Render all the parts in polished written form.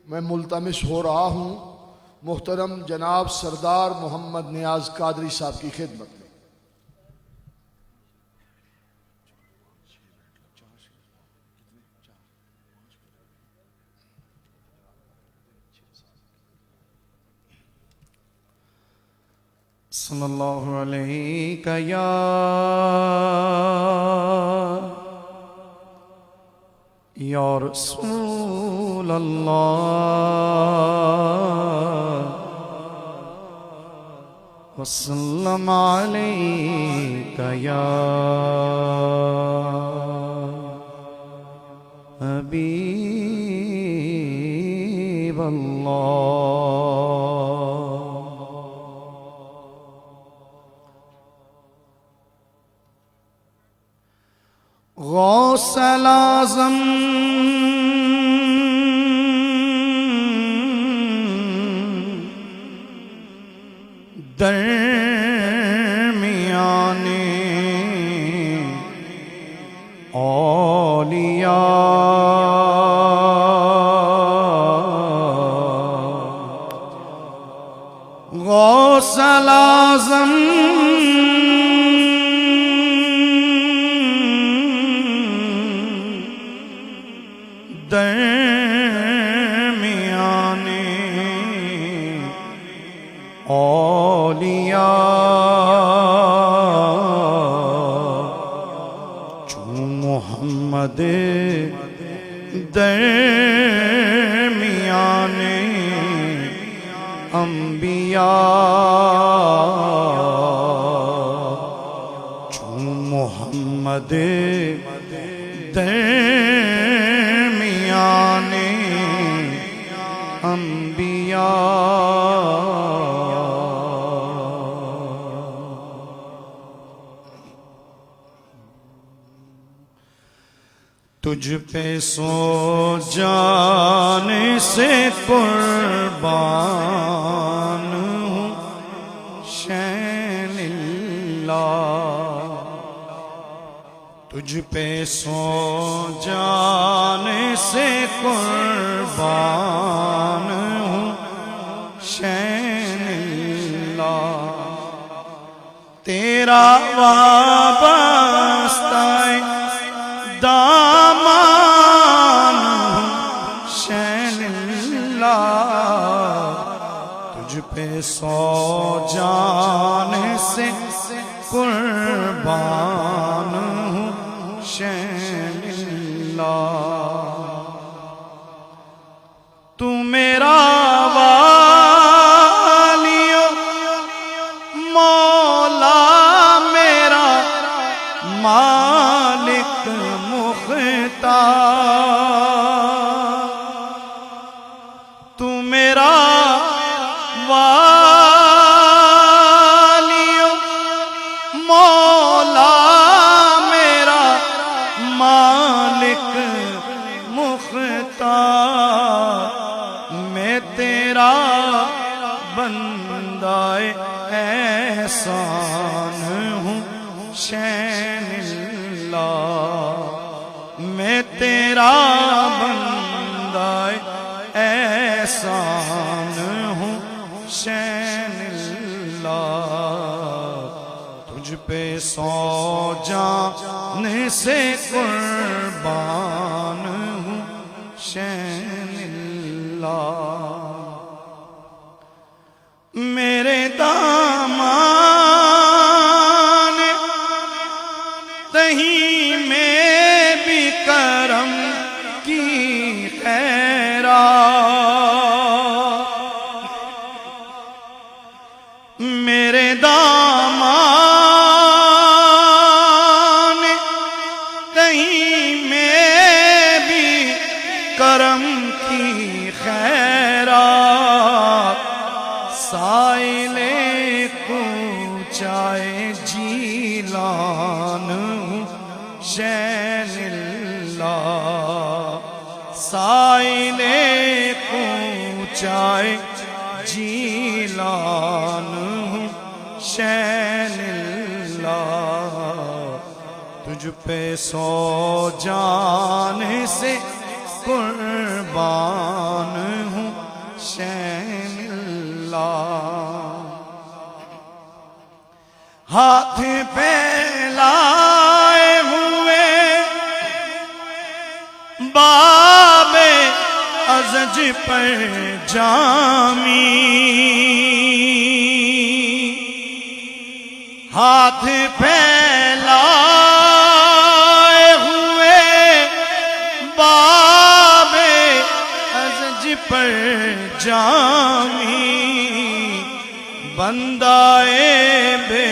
میں ملتمس ہو رہا ہوں محترم جناب سردار محمد نیاز قادری صاحب کی خدمت میں۔ صلی اللہ علیہ یا رسول اللہ وسلم علیک یا حبیب اللہ۔ غوث الاعظم درمیان اولیاء، غوث الاعظم درمیان اولیاء، چون محمد درمیان انبیاء، چون محمد درمیان تجھ پہ سو جان سے قربان ہوں شین اللہ، تجھ پہ سو جان سے قربان ہوں شین اللہ، تیرا وابستہ دامان ہوں شین اللہ، تجھ پہ سو جان سے قربان ہوں شین اللہ، تو میرا والی مولا میرا مالک مختار، تو میرا والی مولا میرا مالک مختار، میں تیرا بندہ احسان ہوں شین اللہ، میں تیرا بندہ احسان ہوں شین اللہ، تجھ پہ سو جان سے قربان ہوں شین اللہ، میرے دامان تہیں میں بھی کرم کی خیرات، میرے دامان تہیں میں بھی کرم کی خیرات، سائل کوچائے جیلان ہوں شین اللہ، سائل کوچائے جیلان ہوں شین اللہ، تجھ پہ سو جان سے قربان ہوں اللہ ہاتھ پھیلائے ہوئے باب ازج پر جامی ہاتھ پھیلائے ہوئے باب ازج پر جامی بندائے بے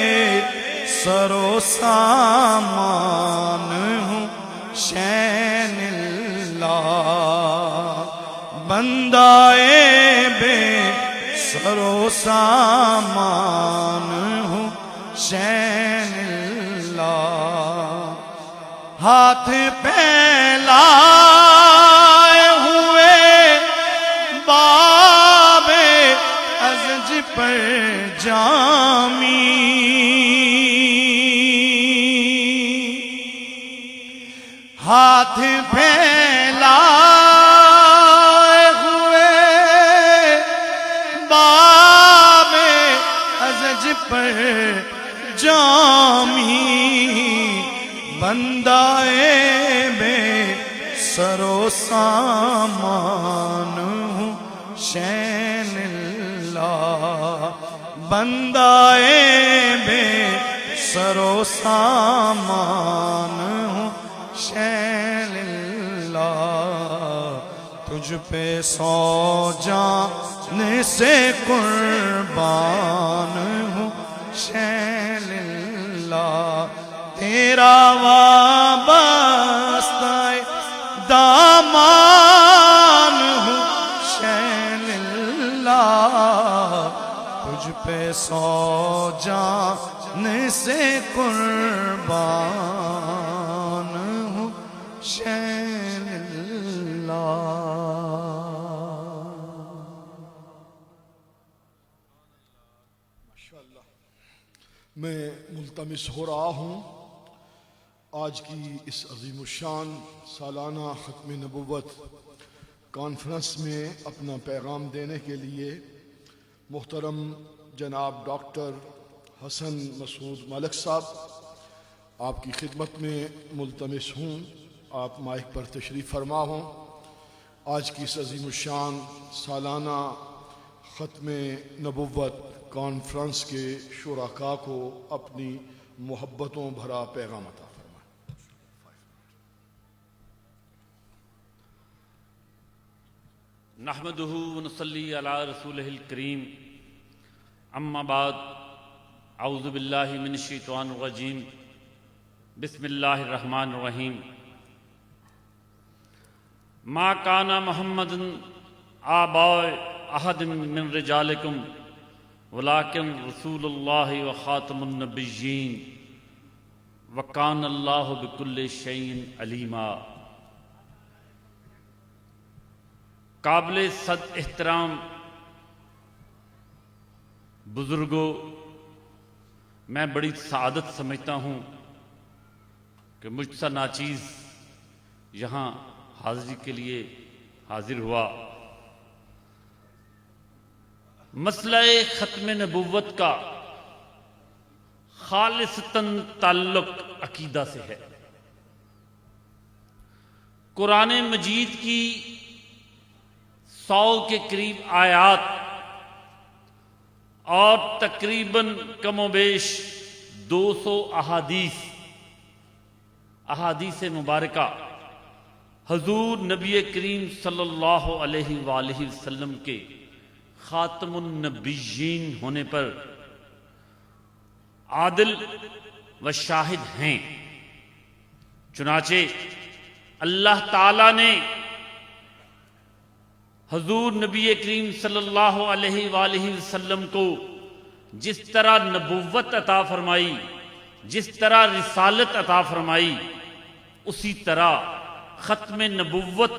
سر و سامان ہوں شین اللہ بندائے بے سر و سامان ہوں شین اللہ ہاتھ پھیلائے ہوئے باب ازج پر جامی ہاتھ پھیلائے ہوئے باب ازج پر جامی بندائے بے سر و سامان ہوں شین اللہ بندائے بے سر و سامان ہوں شین اللہ تجھ پہ سو جان سے قربان ہوں شین اللہ تیرا وابستہ دامان ہوں شین اللہ تجھ پہ سو جان سے قربان ہوں شین اللہ میں ملتمس ہو رہا ہوں آج کی اس عظیم الشان سالانہ ختم نبوت کانفرنس میں اپنا پیغام دینے کے لیے محترم جناب ڈاکٹر حسن مسعود ملک صاحب آپ کی خدمت میں ملتمس ہوں آپ مائک پر تشریف فرما ہوں آج کی اس عظیم الشان سالانہ ختم نبوت کانفرنس کے شرکاء کو اپنی محبتوں بھرا پیغام عطا فرمائیں۔ نحمدہ ونصلی علی رسولہ الکریم اما بعد اعوذ باللہ من الشیطان الرجیم بسم اللہ الرحمن الرحیم ما کان محمد آباء احد من رجالکم ولیکن رسول اللہ وخاتم النبیین وکان اللہ بکل شیء علیما۔ قابل صد احترام بزرگوں، میں بڑی سعادت سمجھتا ہوں کہ مجھ سا ناچیز یہاں حاضری کے لیے حاضر ہوا۔ مسئلہ ختم نبوت کا خالصتاً تعلق عقیدہ سے ہے۔ قرآن مجید کی 100 کے قریب آیات اور تقریباً کم و بیش 200 احادیث مبارکہ حضور نبی کریم صلی اللہ علیہ وآلہ وسلم کے خاتم النبیین ہونے پر عادل و شاہد ہیں۔ چنانچہ اللہ تعالی نے حضور نبی کریم صلی اللہ علیہ وآلہ وسلم کو جس طرح نبوت عطا فرمائی، جس طرح رسالت عطا فرمائی، اسی طرح ختم نبوت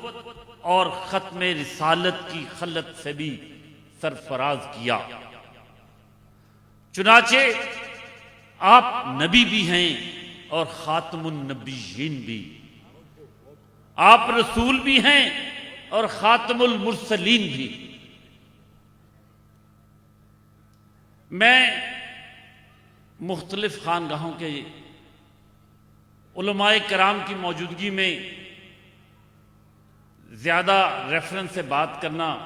اور ختم رسالت کی خلت سے بھی سرفراز کیا۔ چنانچہ آپ نبی بھی ہیں اور خاتم النبیین بھی، آپ رسول بھی ہیں اور خاتم المرسلین بھی۔ میں مختلف خانگاہوں کے علماء کرام کی موجودگی میں زیادہ ریفرنس سے بات کرنا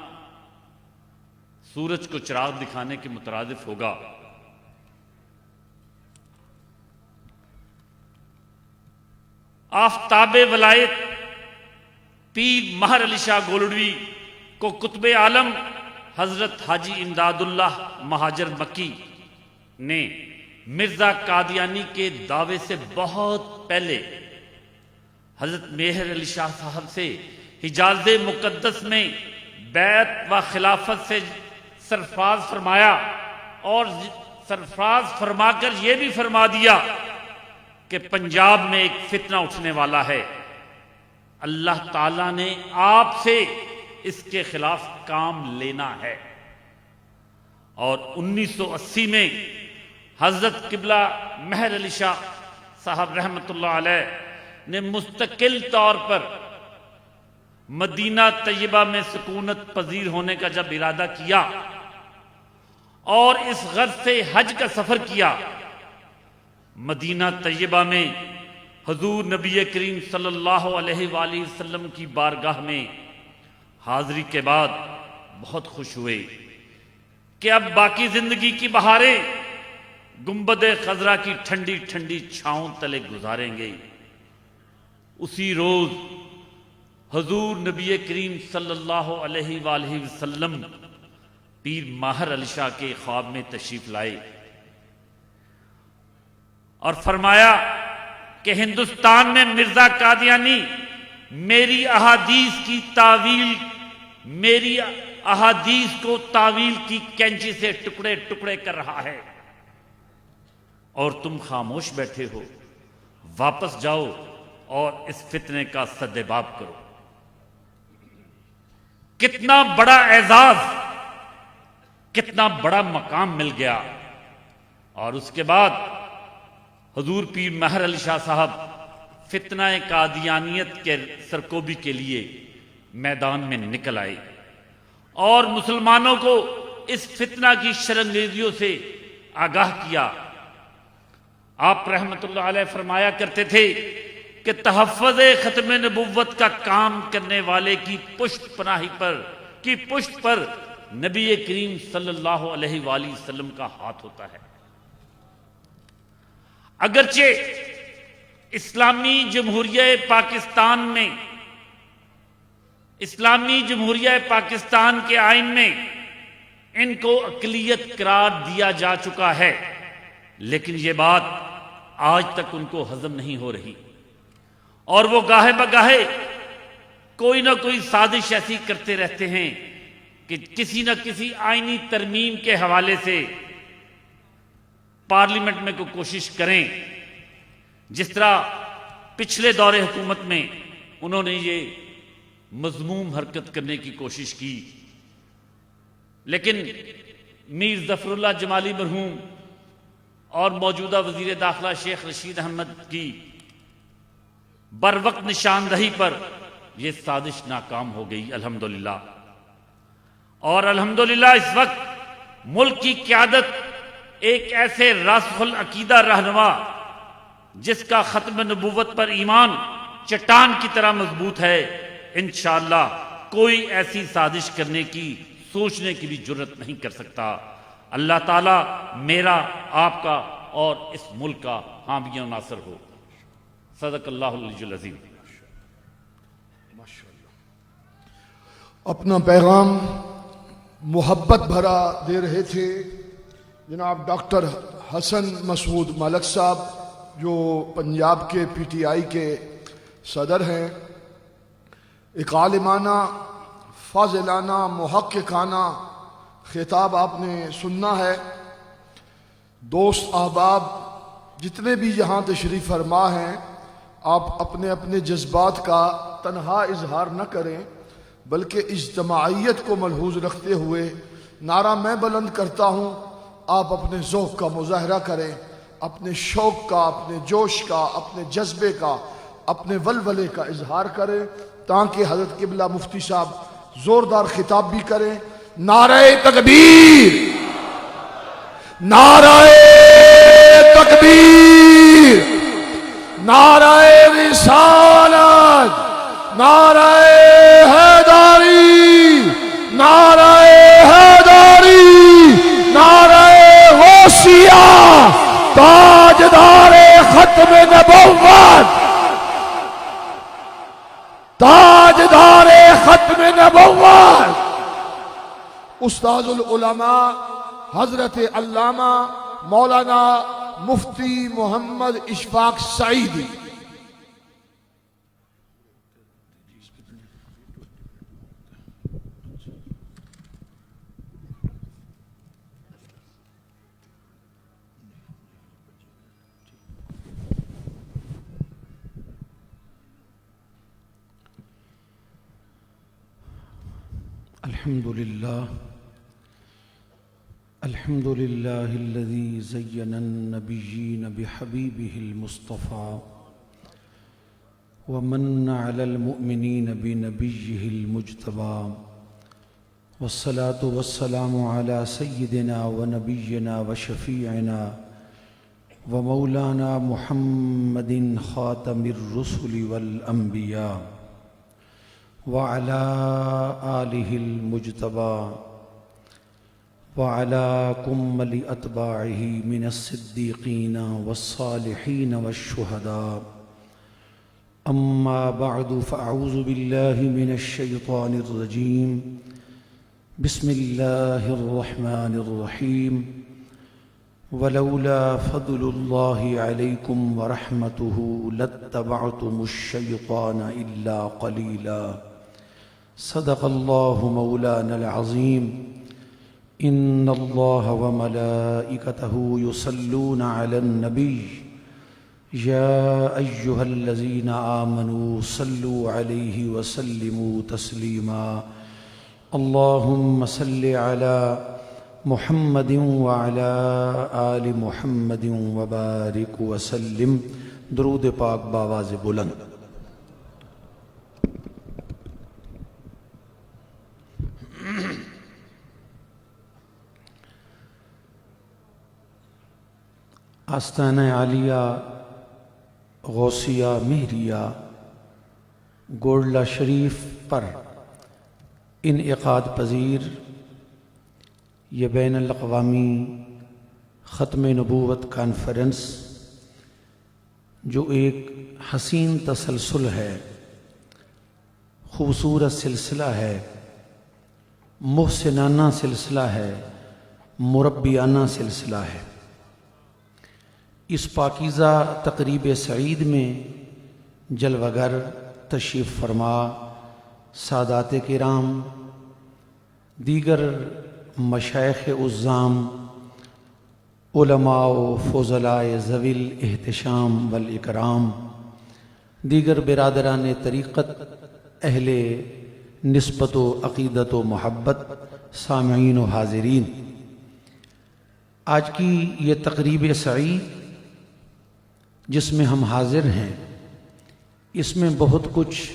سورج کو چراغ دکھانے کے مترادف ہوگا۔ آفتاب ولایت پیر مہر علی شاہ گولڑوی کو قطب عالم حضرت حاجی امداد اللہ مہاجر مکی نے مرزا قادیانی کے دعوے سے بہت پہلے حضرت مہر علی شاہ صاحب سے حجاز مقدس میں بیعت و خلافت سے سرفراز فرمایا، اور سرفراز فرما کر یہ بھی فرما دیا کہ پنجاب میں ایک فتنہ اٹھنے والا ہے، اللہ تعالیٰ نے آپ سے اس کے خلاف کام لینا ہے۔ اور 1980 میں حضرت قبلہ مہر علی شاہ صاحب رحمۃ اللہ علیہ نے مستقل طور پر مدینہ طیبہ میں سکونت پذیر ہونے کا جب ارادہ کیا اور اس غرض سے حج کا سفر کیا، مدینہ طیبہ میں حضور نبی کریم صلی اللہ علیہ وآلہ وسلم کی بارگاہ میں حاضری کے بعد بہت خوش ہوئے کہ اب باقی زندگی کی بہاریں گنبد خضرا کی ٹھنڈی ٹھنڈی چھاؤں تلے گزاریں گے۔ اسی روز حضور نبی کریم صلی اللہ علیہ وآلہ وسلم پیر ماہر علی شاہ کے خواب میں تشریف لائے اور فرمایا کہ ہندوستان میں مرزا قادیانی میری احادیث کی تعویل، میری احادیث کو تعویل کی کینچی سے ٹکڑے ٹکڑے کر رہا ہے، اور تم خاموش بیٹھے ہو، واپس جاؤ اور اس فتنے کا سدباب کرو۔ کتنا بڑا اعزاز، کتنا بڑا مقام مل گیا۔ اور اس کے بعد حضور پیر مہر علی شاہ صاحب فتنہ قادیانیت کے سرکوبی کے لیے میدان میں نکل آئے اور مسلمانوں کو اس فتنہ کی شرانگیزیوں سے آگاہ کیا۔ آپ رحمت اللہ علیہ فرمایا کرتے تھے کہ تحفظ ختم نبوت کا کام کرنے والے کی پشت پناہی پر نبی کریم صلی اللہ علیہ وآلہ وسلم کا ہاتھ ہوتا ہے۔ اگرچہ اسلامی جمہوریہ پاکستان کے آئین میں ان کو اقلیت قرار دیا جا چکا ہے، لیکن یہ بات آج تک ان کو ہضم نہیں ہو رہی، اور وہ گاہے بگاہے کوئی نہ کوئی سازش ایسی کرتے رہتے ہیں کہ کسی نہ کسی آئینی ترمیم کے حوالے سے پارلیمنٹ میں کوئی کوشش کریں، جس طرح پچھلے دور حکومت میں انہوں نے یہ مذموم حرکت کرنے کی کوشش کی، لیکن میر ظفر اللہ جمالی مرحوم اور موجودہ وزیر داخلہ شیخ رشید احمد کی بروقت نشاندہی پر یہ سازش ناکام ہو گئی الحمدللہ۔ اور الحمدللہ اس وقت ملک کی قیادت ایک ایسے راسخ العقیدہ رہنما جس کا ختم نبوت پر ایمان چٹان کی طرح مضبوط ہے، انشاءاللہ کوئی ایسی سازش کرنے کی، سوچنے کی بھی جرت نہیں کر سکتا۔ اللہ تعالیٰ میرا، آپ کا اور اس ملک کا حامی و ناصر ہو۔ صدق اللہ العلی العظیم۔ اپنا پیغام محبت بھرا دے رہے تھے جناب ڈاکٹر حسن مسعود ملک صاحب، جو پنجاب کے پی ٹی آئی کے صدر ہیں۔ ایک عالمانہ، فاضلانہ، محققانہ خطاب آپ نے سننا ہے۔ دوست احباب جتنے بھی یہاں تشریف فرما ہیں، آپ اپنے اپنے جذبات کا تنہا اظہار نہ کریں، بلکہ اجتماعیت کو ملحوظ رکھتے ہوئے نعرہ میں بلند کرتا ہوں، آپ اپنے ذوق کا مظاہرہ کریں، اپنے شوق کا، اپنے جوش کا، اپنے جذبے کا، اپنے ولولے کا اظہار کریں، تاکہ حضرت قبلہ مفتی صاحب زوردار خطاب بھی کریں۔ نعرہ تکبیر، نعرہ تکبیر، نعرہ رسالت، نعرہ حیداری، نعرہ حیداری، نعرہ غوثیہ، تاجدار ختم نبوت، تاجدار ختم نبوت، استاذ العلماء حضرت علامہ مولانا مفتی محمد اشفاق سعیدی۔ الحمد لله الذي زين النبيين بحبيبه المصطفى ومن على المؤمنين بنبيه المجتبى، والصلاة والسلام على سيدنا ونبينا وشفيعنا ومولانا محمد خاتم الرسل والأنبياء وعلى آله المجتبى وعلى كمل أتباعه من الصديقين والصالحين والشهداء. أما بعد، فأعوذ بالله من الشيطان الرجيم. بسم الله الرحمن الرحيم. ولولا فضل الله عليكم ورحمته لاتبعتم الشيطان إلا قليلا. صدق الله مولانا العظيم. إن الله وملائكته يصلون على النبي يا أيها الذين آمنوا صلوا عليه وسلموا تسليما. اللهم صل على محمد وعلى آل محمد وبارك وسلم. درود پاک باواز بلند. آستانہ عالیہ غوثیہ مہریہ گولڈہ شریف پر انعقاد پذیر یہ بین الاقوامی ختم نبوت کانفرنس، جو ایک حسین تسلسل ہے، خوبصورت سلسلہ ہے، محسنانہ سلسلہ ہے، مربیانہ سلسلہ ہے، اس پاکیزہ تقریب سعید میں جلوہ گر تشریف فرما سادات کرام، دیگر مشائخ عظام، علماء و فضلاء ذوی الاحتشام والاکرام، دیگر برادران طریقت، اہل نسبت و عقیدت و محبت، سامعین و حاضرین، آج کی یہ تقریب سعید جس میں ہم حاضر ہیں، اس میں بہت کچھ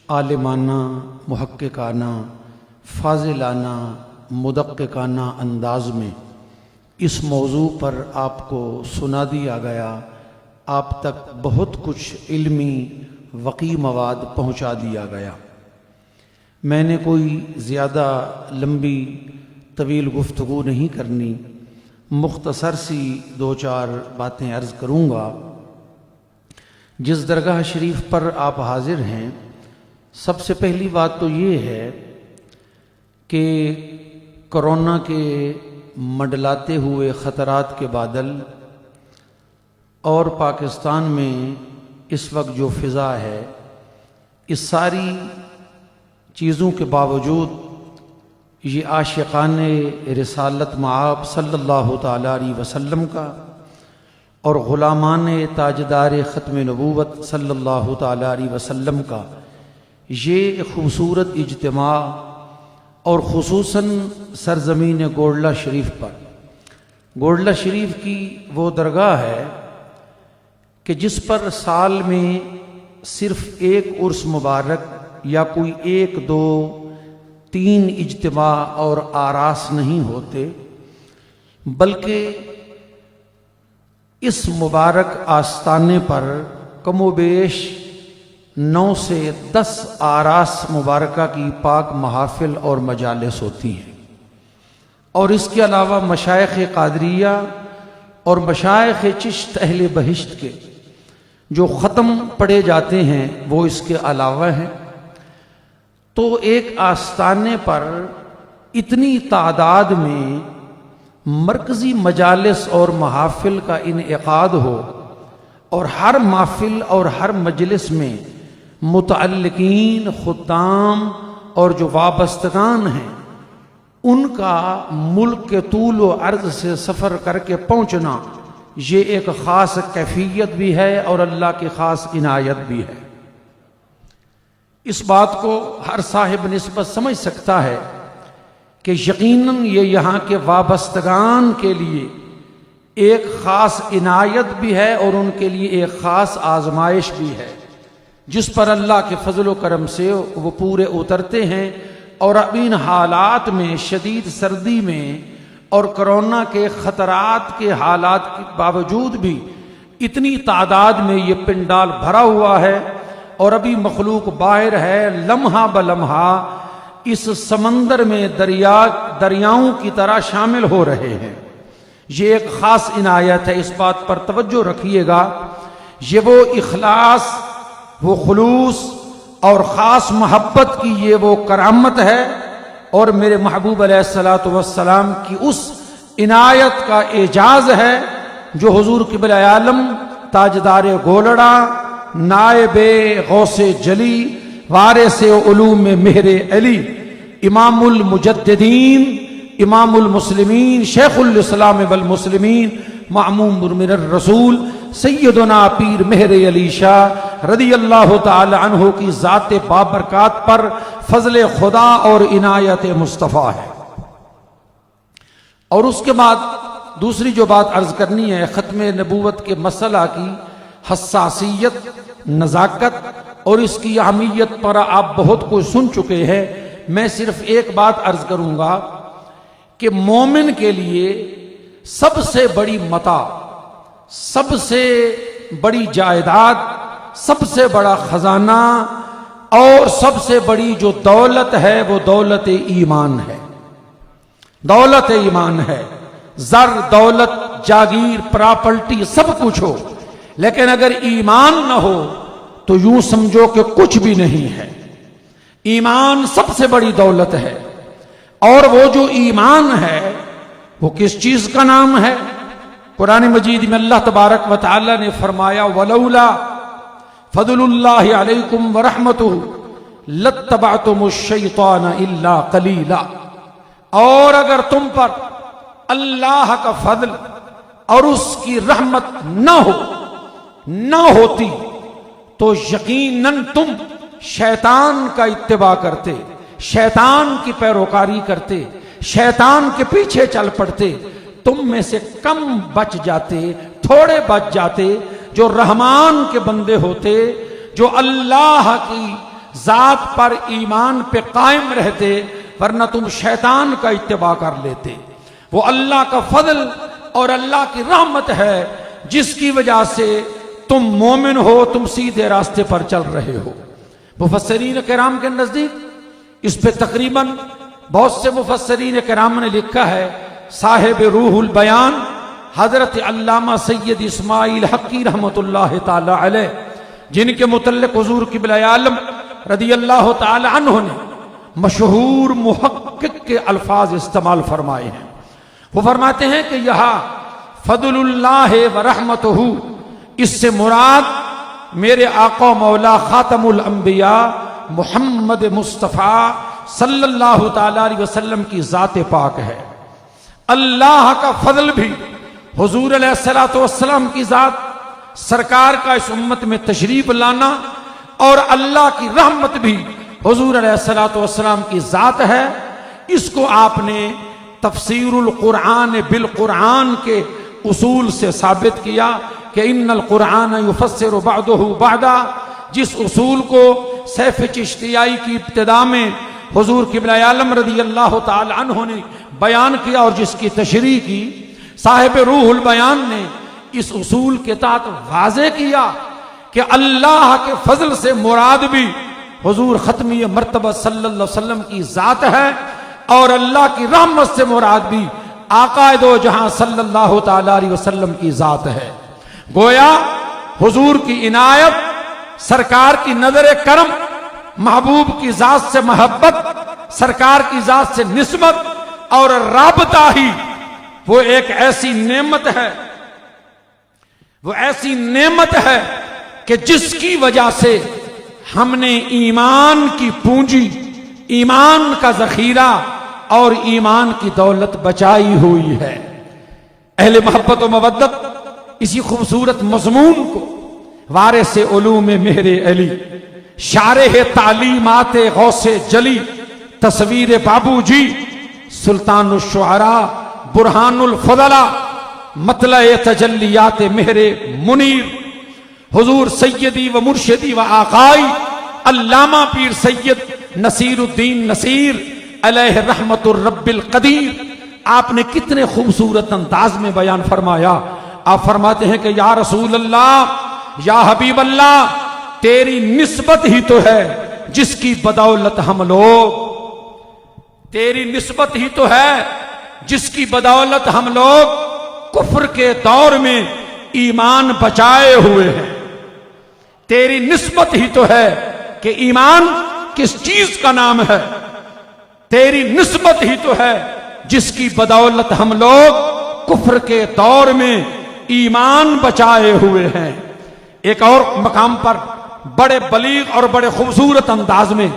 عالمانہ، محققانہ، فاضلانہ، مدققانہ انداز میں اس موضوع پر آپ کو سنا دیا گیا، آپ تک بہت کچھ علمی وقی مواد پہنچا دیا گیا۔ میں نے کوئی زیادہ لمبی طویل گفتگو نہیں کرنی، مختصر سی دو چار باتیں عرض کروں گا۔ جس درگاہ شریف پر آپ حاضر ہیں، سب سے پہلی بات تو یہ ہے کہ کرونا کے منڈلاتے ہوئے خطرات کے بادل اور پاکستان میں اس وقت جو فضا ہے، اس ساری چیزوں کے باوجود یہ عاشقان رسالت مآب صلی اللہ تعالیٰ علیہ وسلم کا اور غلامان تاجدار ختم نبوت صلی اللہ تعالیٰ علیہ وسلم کا یہ خوبصورت اجتماع، اور خصوصاً سرزمین گولڈہ شریف پر، گولڈہ شریف کی وہ درگاہ ہے کہ جس پر سال میں صرف ایک عرس مبارک یا کوئی ایک دو تین اجتماع اور آراس نہیں ہوتے، بلکہ اس مبارک آستانے پر کم و بیش 9 سے 10 آراس مبارکہ کی پاک محافل اور مجالس ہوتی ہیں، اور اس کے علاوہ مشائخ قادریہ اور مشائخ چشت اہل بہشت کے جو ختم پڑھے جاتے ہیں وہ اس کے علاوہ ہیں۔ تو ایک آستانے پر اتنی تعداد میں مرکزی مجالس اور محافل کا انعقاد ہو، اور ہر محفل اور ہر مجلس میں متعلقین، خدام اور جو وابستگان ہیں ان کا ملک کے طول و عرض سے سفر کر کے پہنچنا، یہ ایک خاص کیفیت بھی ہے اور اللہ کی خاص عنایت بھی ہے۔ اس بات کو ہر صاحب نسبت سمجھ سکتا ہے کہ یقیناً یہ یہاں کے وابستگان کے لیے ایک خاص عنایت بھی ہے اور ان کے لیے ایک خاص آزمائش بھی ہے، جس پر اللہ کے فضل و کرم سے وہ پورے اترتے ہیں، اور اب ان حالات میں، شدید سردی میں اور کرونا کے خطرات کے حالات کے باوجود بھی اتنی تعداد میں یہ پنڈال بھرا ہوا ہے، اور ابھی مخلوق باہر ہے، لمحہ بلمحہ اس سمندر میں دریاؤں کی طرح شامل ہو رہے ہیں۔ یہ ایک خاص عنایت ہے، اس بات پر توجہ رکھیے گا۔ یہ وہ اخلاص، وہ خلوص اور خاص محبت کی یہ وہ کرامت ہے، اور میرے محبوب علیہ الصلوۃ والسلام کی اس عنایت کا اعجاز ہے جو حضور قبلہ عالم تاجدار گولڑا، نائب غوث جلی، وارث علوم مہر علی، امام المجددین، امام المسلمین، شیخ الاسلام والمسلمین، معموم من الرسول، سیدنا پیر مہر علی شاہ رضی اللہ تعالی عنہ کی ذات بابرکات پر فضل خدا اور عنایت مصطفیٰ ہے۔ اور اس کے بعد دوسری جو بات عرض کرنی ہے، ختم نبوت کے مسئلہ کی حساسیت، نزاکت اور اس کی اہمیت پر آپ بہت کچھ سن چکے ہیں۔ میں صرف ایک بات عرض کروں گا کہ مومن کے لیے سب سے بڑی متاع، سب سے بڑی جائیداد، سب سے بڑا خزانہ اور سب سے بڑی جو دولت ہے وہ دولت ایمان ہے، دولت ایمان ہے۔ زر، دولت، جاگیر، پراپرٹی سب کچھ ہو، لیکن اگر ایمان نہ ہو تو یوں سمجھو کہ کچھ بھی نہیں ہے۔ ایمان سب سے بڑی دولت ہے، اور وہ جو ایمان ہے وہ کس چیز کا نام ہے؟ قرآن مجید میں اللہ تبارک و تعالی نے فرمایا وَلَوْلَا فَضْلُ اللَّهِ عَلَيْكُمْ وَرَحْمَتُهُ لَاتَّبَعْتُمُ الشَّيْطَانَ إِلَّا قَلِيلًا، اور اگر تم پر اللہ کا فضل اور اس کی رحمت نہ ہوتی تو یقیناً تم شیطان کا اتباع کرتے، شیطان کی پیروکاری کرتے، شیطان کے پیچھے چل پڑتے، تم میں سے کم بچ جاتے، تھوڑے بچ جاتے جو رحمان کے بندے ہوتے، جو اللہ کی ذات پر ایمان پہ قائم رہتے، ورنہ تم شیطان کا اتباع کر لیتے۔ وہ اللہ کا فضل اور اللہ کی رحمت ہے جس کی وجہ سے تم مومن ہو، تم سیدھے راستے پر چل رہے ہو۔ مفسرین کرام کے نزدیک اس پہ تقریباً بہت سے مفسرین کرام نے لکھا ہے، صاحب روح البیان حضرت علامہ سید اسماعیل حقی رحمت اللہ تعالی علیہ، جن کے متعلق حضور قبلہ عالم رضی اللہ تعالی عنہ نے مشہور محقق کے الفاظ استعمال فرمائے ہیں۔ وہ فرماتے ہیں کہ یہاں فضل اللہ و رحمتہ، اس سے مراد میرے آقا مولا خاتم الانبیاء محمد مصطفیٰ صلی اللہ تعالی علیہ وسلم کی ذات پاک ہے۔ اللہ کا فضل بھی حضور علیہ الصلوۃ والسلام کی ذات، سرکار کا اس امت میں تشریف لانا، اور اللہ کی رحمت بھی حضور علیہ الصلوۃ والسلام کی ذات ہے۔ اس کو آپ نے تفسیر القرآن بالقرآن کے اصول سے ثابت کیا کہ ان القرآن یفسر بعضہ بعضا، جس اصول کو سیف چشتیائی کی ابتدا میں حضور قبلہ عالم رضی اللہ تعالی عنہ نے بیان کیا اور جس کی تشریح کی، صاحب روح البیان نے اس اصول کے تحت واضح کیا کہ اللہ کے فضل سے مراد بھی حضور ختمی مرتبہ صلی اللہ علیہ وسلم کی ذات ہے، اور اللہ کی رحمت سے مراد بھی آقا دو جہاں صلی اللہ تعالی علیہ وسلم کی ذات ہے۔ گویا حضور کی عنایت، سرکار کی نظر کرم، محبوب کی ذات سے محبت، سرکار کی ذات سے نسبت اور رابطہ ہی وہ ایک ایسی نعمت ہے، وہ ایسی نعمت ہے کہ جس کی وجہ سے ہم نے ایمان کی پونجی، ایمان کا ذخیرہ اور ایمان کی دولت بچائی ہوئی ہے۔ اہل محبت و مودت اسی خوبصورت مضمون کو وارث علوم مہر علی، شارح تعلیمات غوث جلی، تصویر بابو جی، سلطان الشعراء، برہان الفضلاء، مطلع تجلیات مہر منیر، حضور سیدی و مرشدی و آقائی علامہ پیر سید نصیر الدین نصیر علیہ رحمت الرب القدیر، آپ نے کتنے خوبصورت انداز میں بیان فرمایا۔ آپ فرماتے ہیں کہ یا رسول اللہ، یا حبیب اللہ، تیری نسبت ہی تو ہے جس کی بدولت ہم لوگ، تیری نسبت ہی تو ہے جس کی بدولت ہم لوگ کفر کے دور میں ایمان بچائے ہوئے ہیں۔ تیری نسبت ہی تو ہے کہ ایمان کس چیز کا نام ہے، تیری نسبت ہی تو ہے جس کی بدولت ہم لوگ کفر کے دور میں ایمان بچائے ہوئے ہیں۔ ایک اور مقام پر بڑے بلیغ اور بڑے خوبصورت انداز میں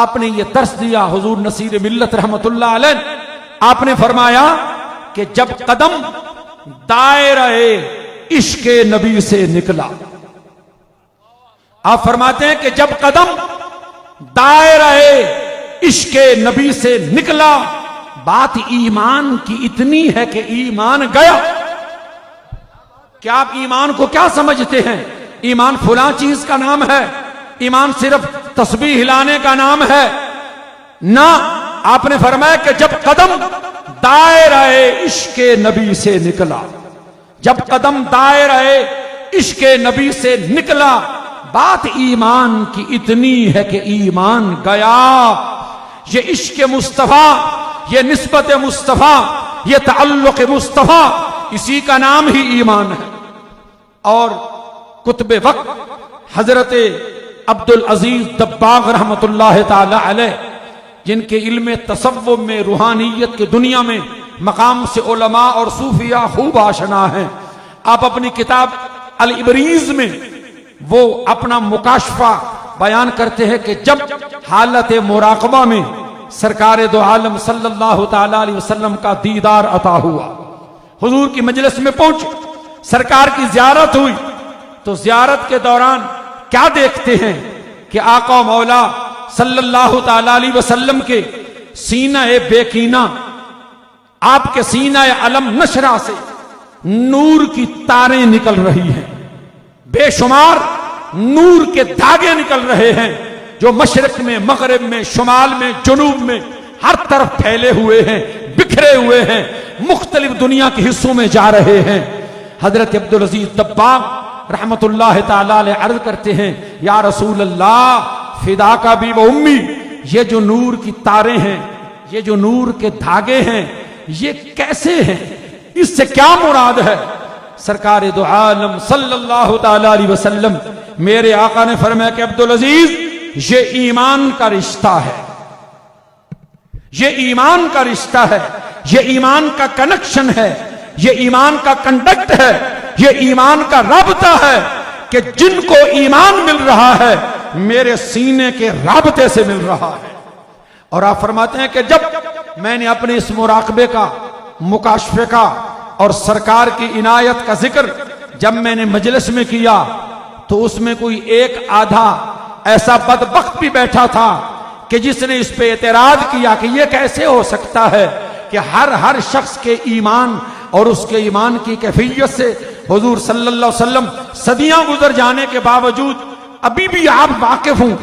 آپ نے یہ درس دیا، حضور نصیر ملت رحمت اللہ علیہ، آپ نے فرمایا کہ جب قدم دائرہ عشق نبی سے نکلا، آپ فرماتے ہیں کہ جب قدم دائرہ عشق نبی سے نکلا، بات ایمان کی اتنی ہے کہ ایمان گیا۔ کیا آپ ایمان کو کیا سمجھتے ہیں؟ ایمان فلاں چیز کا نام ہے، ایمان صرف تسبیح ہلانے کا نام ہے؟ نہ، آپ نے فرمایا کہ جب قدم دائرہ عشق نبی سے نکلا، جب قدم دائرہ عشق نبی سے نکلا، بات ایمان کی اتنی ہے کہ ایمان گیا۔ یہ عشق مصطفیٰ، یہ نسبت مصطفیٰ، یہ تعلق مصطفیٰ، اسی کا نام ہی ایمان ہے۔ اور قطب وقت حضرت عبدالعزیز دباغ رحمت اللہ تعالی علیہ، جن کے علم تصوف میں، روحانیت کی دنیا میں مقام سے علماء اور صوفیاء خوب آشنا ہیں، آپ اپنی کتاب الابریز میں وہ اپنا مکاشفہ بیان کرتے ہیں کہ جب حالت مراقبہ میں سرکار دو عالم صلی اللہ تعالی علیہ وسلم کا دیدار عطا ہوا، حضور کی مجلس میں پہنچے، سرکار کی زیارت ہوئی، تو زیارت کے دوران کیا دیکھتے ہیں کہ آقا و مولا صلی اللہ تعالی علیہ وسلم کے سینہ بیکینہ، آپ کے سینہ علم نشرہ سے نور کی تاریں نکل رہی ہیں، بے شمار نور کے دھاگے نکل رہے ہیں، جو مشرق میں، مغرب میں، شمال میں، جنوب میں ہر طرف پھیلے ہوئے ہیں، بکھرے ہوئے ہیں، مختلف دنیا کے حصوں میں جا رہے ہیں۔ حضرت عبدالعزیز دباغ رحمت اللہ تعالی علیہ عرض کرتے ہیں، یا رسول اللہ فداک ابی و امی، یہ جو نور کی تاریں ہیں، یہ جو نور کے دھاگے ہیں، یہ کیسے ہیں؟ اس سے کیا مراد ہے؟ سرکار دو عالم صلی اللہ تعالی علیہ وسلم، میرے آقا نے فرمایا کہ عبدالعزیز، یہ ایمان کا رشتہ ہے، یہ ایمان کا رشتہ ہے، یہ ایمان کا کنیکشن ہے، یہ ایمان کا کنڈکٹ ہے، یہ ایمان کا رابطہ ہے کہ جن کو ایمان مل رہا ہے میرے سینے کے رابطے سے مل رہا ہے۔ اور آپ فرماتے ہیں کہ جب میں نے اپنے اس مراقبے کا، مکاشفے کا اور سرکار کی عنایت کا ذکر جب میں نے مجلس میں کیا، تو اس میں کوئی ایک آدھا ایسا بدبخت بھی بیٹھا تھا کہ جس نے اس پہ اعتراض کیا کہ یہ کیسے ہو سکتا ہے کہ ہر شخص کے ایمان اور اس کے ایمان کی کیفیت سے حضور صلی اللہ علیہ وسلم صدیاں گزر جانے کے باوجود ابھی بھی آپ واقف ہوں۔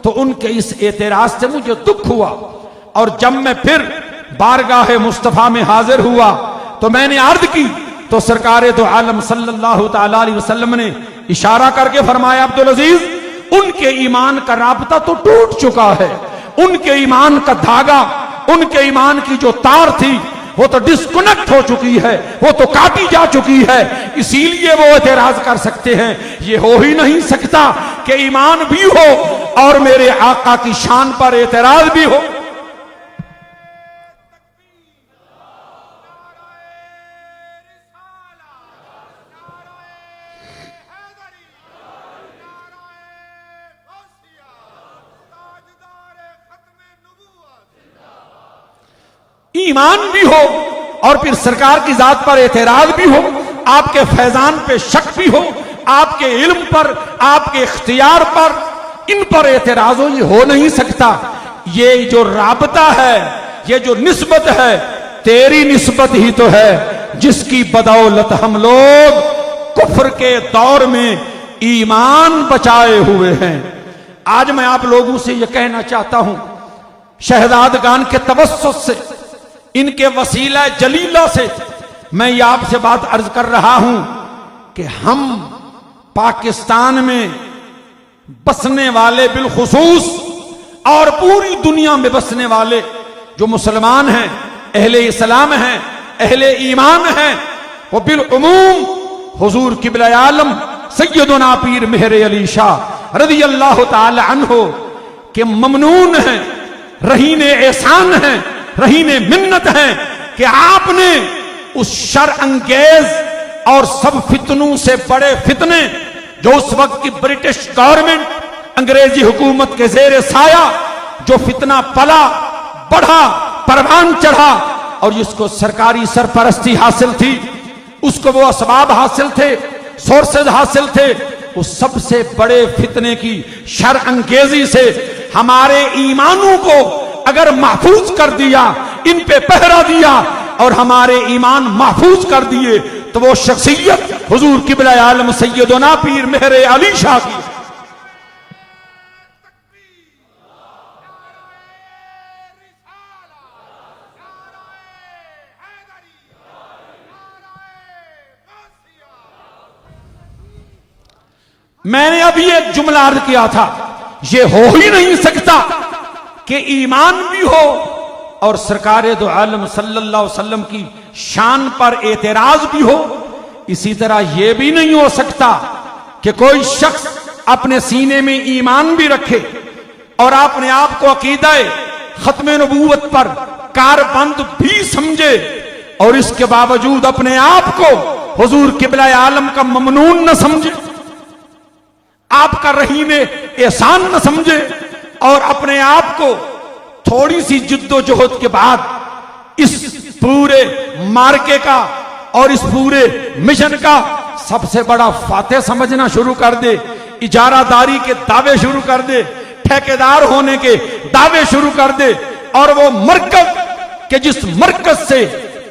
تو ان کے اس اعتراض سے مجھے دکھ ہوا، اور جب میں پھر بارگاہ مصطفیٰ میں حاضر ہوا تو میں نے عرض کی تو سرکار دو عالم صلی اللہ تعالی علیہ وسلم نے اشارہ کر کے فرمایا عبدالعزیز ان کے ایمان کا رابطہ تو ٹوٹ چکا ہے، ان کے ایمان کا دھاگا، ان کے ایمان کی جو تار تھی وہ تو ڈسکنیکٹ ہو چکی ہے، وہ تو کاٹی جا چکی ہے، اسی لیے وہ اعتراض کر سکتے ہیں۔ یہ ہو ہی نہیں سکتا کہ ایمان بھی ہو اور میرے آقا کی شان پر اعتراض بھی ہو۔ ایمان بھی ہو اور پھر سرکار کی ذات پر اعتراض بھی ہو، آپ کے فیضان پہ شک بھی ہو، آپ کے علم پر، آپ کے اختیار پر، ان پر اعتراض ہو، یہ ہو نہیں سکتا۔ یہ جو رابطہ ہے، یہ جو نسبت ہے، تیری نسبت ہی تو ہے جس کی بدولت ہم لوگ کفر کے دور میں ایمان بچائے ہوئے ہیں۔ آج میں آپ لوگوں سے یہ کہنا چاہتا ہوں، شہزادگان کے توسط سے، ان کے وسیلہ جلیلہ سے میں یہ آپ سے بات عرض کر رہا ہوں کہ ہم پاکستان میں بسنے والے بالخصوص اور پوری دنیا میں بسنے والے جو مسلمان ہیں، اہل اسلام ہیں، اہل ایمان ہیں، وہ بالعموم حضور قبلہ عالم سیدنا پیر مہر علی شاہ رضی اللہ تعالی عنہ کے ممنون ہیں، رہین احسان ہیں، رہین منت ہیں کہ آپ نے اس شر انگیز اور سب فتنوں سے بڑے فتنے جو اس وقت کی برٹش گورنمنٹ، انگریزی حکومت کے زیر سایہ جو فتنہ پلا بڑھا، پروان چڑھا، اور جس کو سرکاری سرپرستی حاصل تھی، اس کو وہ اسباب حاصل تھے، سورسز حاصل تھے، اس سب سے بڑے فتنے کی شر انگیزی سے ہمارے ایمانوں کو اگر محفوظ کر دیا، ان پہ پہرا دیا اور ہمارے ایمان محفوظ کر دیے، تو وہ شخصیت حضور قبلہ عالم سیدنا پیر مہر علی شاہ کی۔ میں نے ابھی ایک جملہ عرض کیا تھا، یہ ہو ہی نہیں سکتا کہ ایمان بھی ہو اور سرکار دو عالم صلی اللہ علیہ وسلم کی شان پر اعتراض بھی ہو۔ اسی طرح یہ بھی نہیں ہو سکتا کہ کوئی شخص اپنے سینے میں ایمان بھی رکھے اور اپنے آپ کو عقیدہ ختم نبوت پر کاربند بھی سمجھے اور اس کے باوجود اپنے آپ کو حضور قبلہ عالم کا ممنون نہ سمجھے، آپ کا رحیم احسان نہ سمجھے، اور اپنے آپ کو تھوڑی سی جد و جہد کے بعد اس پورے مارکے کا اور اس پورے مشن کا سب سے بڑا فاتح سمجھنا شروع کر دے، اجارہ داری کے دعوے شروع کر دے، ٹھیکیدار ہونے کے دعوے شروع کر دے، اور وہ مرکز کہ جس مرکز سے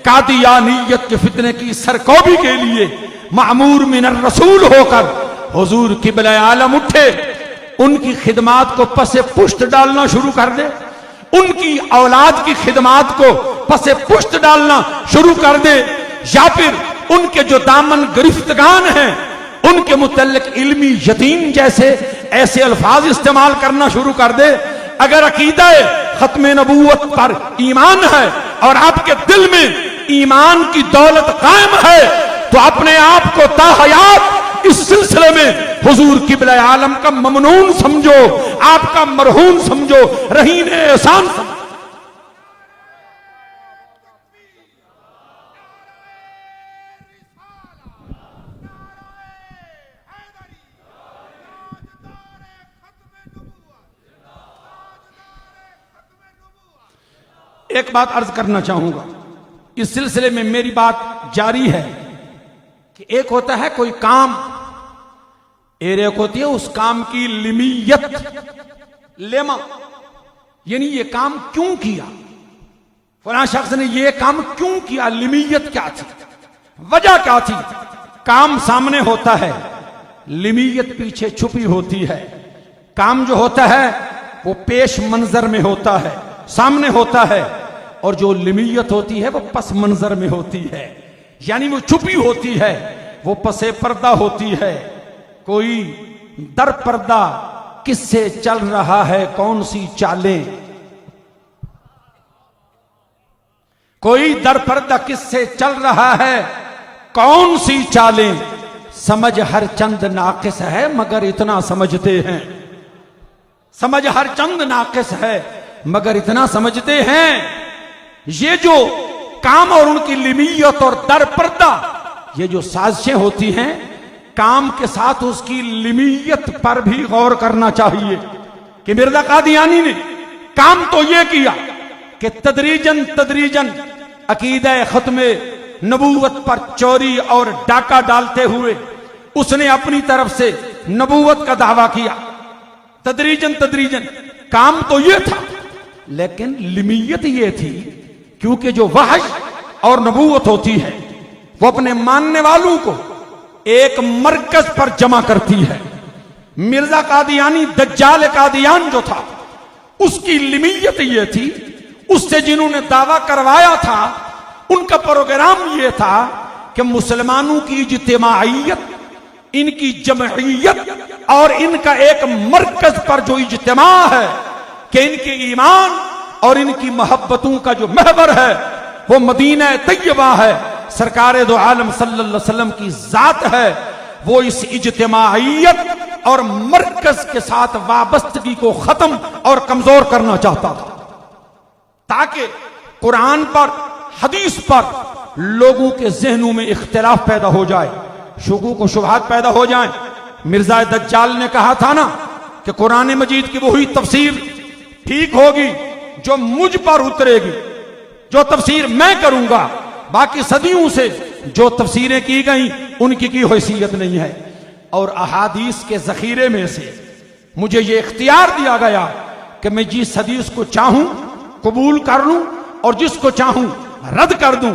قادیانیت کے فتنے کی سرکوبی کے لیے معمور من الرسول ہو کر حضور قبلہ عالم اٹھے، ان کی خدمات کو پس پشت ڈالنا شروع کر دے، ان کی اولاد کی خدمات کو پس پشت ڈالنا شروع کر دے، یا پھر ان کے جو دامن گرفتگان ہیں ان کے متعلق علمی یتیم جیسے ایسے الفاظ استعمال کرنا شروع کر دے۔ اگر عقیدہ ختم نبوت پر ایمان ہے اور آپ کے دل میں ایمان کی دولت قائم ہے تو اپنے آپ کو تا حیات اس سلسلے میں حضور قبلہ عالم کا ممنون سمجھو، آپ کا مرہون سمجھو، رہین احسان سمجھو۔ ایک بات عرض کرنا چاہوں گا، اس سلسلے میں میری بات جاری ہے کہ ایک ہوتا ہے کوئی کام، ایک ہوتی ہے اس کام کی لمیت، لیما، یعنی یہ کام کیوں کیا، فلاں شخص نے یہ کام کیوں کیا، لمیت کیا تھی، وجہ کیا تھی۔ کام سامنے ہوتا ہے، لمیت پیچھے چھپی ہوتی ہے۔ کام جو ہوتا ہے وہ پیش منظر میں ہوتا ہے، سامنے ہوتا ہے، اور جو لمیت ہوتی ہے وہ پس منظر میں ہوتی ہے، یعنی وہ چھپی ہوتی ہے، وہ پس پردہ ہوتی ہے۔ کوئی در پردہ کس سے چل رہا ہے کون سی چالیں، کوئی در پردہ کس سے چل رہا ہے کون سی چالیں، سمجھ ہر چند ناقص ہے مگر اتنا سمجھتے ہیں، سمجھ ہر چند ناقص ہے مگر اتنا سمجھتے ہیں۔ یہ جو کام اور ان کی لمیت اور در پردہ، یہ جو سازشیں ہوتی ہیں، کام کے ساتھ اس کی لمیت پر بھی غور کرنا چاہیے کہ مرزا قادیانی نے کام تو یہ کیا کہ تدریجاً تدریجاً عقیدہ ختم نبوت پر چوری اور ڈاکہ ڈالتے ہوئے اس نے اپنی طرف سے نبوت کا دعویٰ کیا، تدریجاً تدریجاً کام تو یہ تھا، لیکن لمیت یہ تھی کیونکہ جو وحی اور نبوت ہوتی ہے وہ اپنے ماننے والوں کو ایک مرکز پر جمع کرتی ہے۔ مرزا قادیانی دجال قادیان جو تھا اس کی لمیت یہ تھی، اس سے جنہوں نے دعویٰ کروایا تھا ان کا پروگرام یہ تھا کہ مسلمانوں کی اجتماعیت، ان کی جمعیت اور ان کا ایک مرکز پر جو اجتماع ہے کہ ان کے ایمان اور ان کی محبتوں کا جو محور ہے وہ مدینہ طیبہ ہے، سرکار دو عالم صلی اللہ علیہ وسلم کی ذات ہے۔ وہ اس اجتماعیت اور مرکز کے ساتھ وابستگی کو ختم اور کمزور کرنا چاہتا تھا تاکہ قرآن پر، حدیث پر لوگوں کے ذہنوں میں اختلاف پیدا ہو جائے، شکوک و شبہات پیدا ہو جائیں۔ مرزا دجال نے کہا تھا نا کہ قرآن مجید کی وہی تفسیر ٹھیک ہوگی جو مجھ پر اترے گی، جو تفسیر میں کروں گا، باقی صدیوں سے جو تفسیریں کی گئیں ان کی حیثیت نہیں ہے۔ اور احادیث کے ذخیرے میں سے مجھے یہ اختیار دیا گیا کہ میں جس حدیث کو چاہوں قبول کر لوں اور جس کو چاہوں رد کر دوں،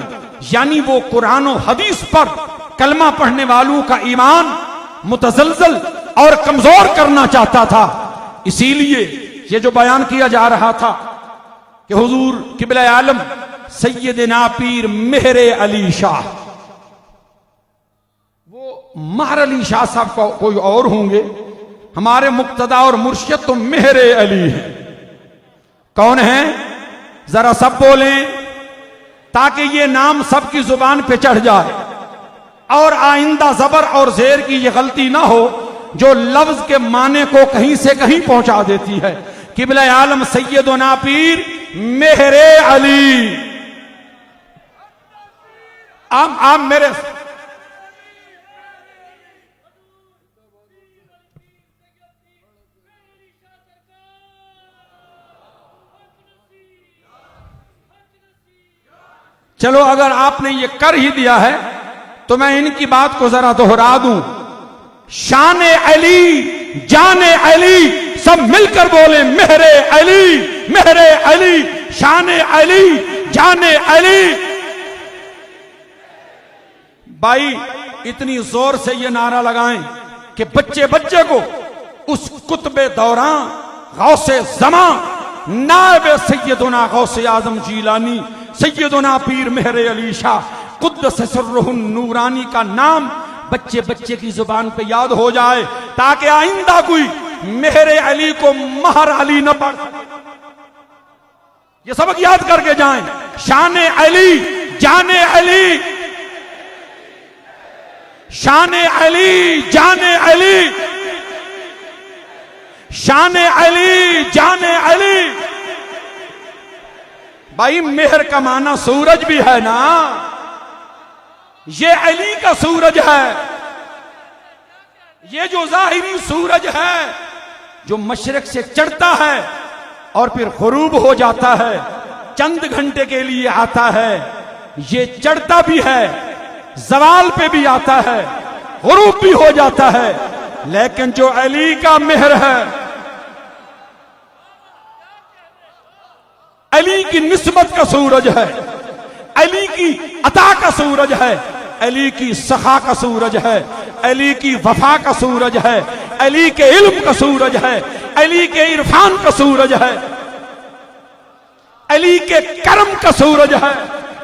یعنی وہ قرآن و حدیث پر کلمہ پڑھنے والوں کا ایمان متزلزل اور کمزور کرنا چاہتا تھا۔ اسی لیے یہ جو بیان کیا جا رہا تھا کہ حضور قبلہ عالم سیدنا پیر مہر علی شاہ، وہ مہر علی شاہ صاحب کو کوئی اور ہوں گے، ہمارے مقتدا اور مرشد تو مہر علی ہے۔ کون ہیں؟ ذرا سب بولیں تاکہ یہ نام سب کی زبان پہ چڑھ جائے اور آئندہ زبر اور زیر کی یہ غلطی نہ ہو جو لفظ کے معنی کو کہیں سے کہیں پہنچا دیتی ہے۔ قبلہ عالم سیدنا پیر مہر علی، آپ میرے چلو اگر آپ نے یہ کر ہی دیا ہے تو میں ان کی بات کو ذرا دہرا دوں۔ شان علی، جان علی، سب مل کر بولیں مہر علی، مہر علی، شان علی، جان علی۔ بھائی اتنی زور سے یہ نعرہ لگائیں کہ بچے بچے کو اس قطب دوراں غوث زمان نائب سیدنا غوث اعظم جیلانی سیدنا پیر مہر علی شاہ قدس سرہ النورانی کا نام بچے بچے کی زبان پہ یاد ہو جائے تاکہ آئندہ کوئی مہر علی کو مہر علی نہ پڑھ سکے۔ یہ سبق یاد کر کے جائیں۔ شان علی، جان علی، شان علی، جان علی، شان علی، جان علی۔ بھائی مہر کا معنی سورج بھی ہے نا، یہ علی کا سورج ہے۔ یہ جو ظاہری سورج ہے جو مشرق سے چڑھتا ہے اور پھر غروب ہو جاتا ہے، چند گھنٹے کے لیے آتا ہے، یہ چڑھتا بھی ہے، زوال پہ بھی آتا ہے، غروب بھی ہو جاتا ہے، لیکن جو علی کا مہر ہے، علی کی نسبت کا سورج ہے، علی کی عطا کا سورج ہے، علی کی سخا کا سورج ہے، علی کی وفا کا سورج ہے، علی کے علم کا سورج ہے، علی کے عرفان کا سورج ہے۔ علی کے کرم کا سورج ہے،